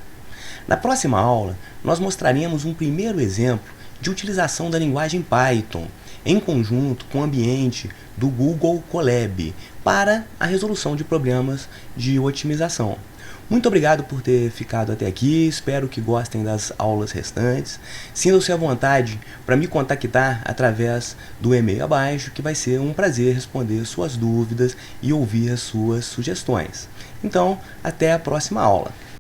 Na próxima aula, nós mostraremos um primeiro exemplo de utilização da linguagem Python em conjunto com o ambiente do Google Colab para a resolução de problemas de otimização. Muito obrigado por ter ficado até aqui, espero que gostem das aulas restantes. Sintam-se à vontade para me contactar através do e-mail abaixo, que vai ser um prazer responder suas dúvidas e ouvir as suas sugestões. Então, até a próxima aula.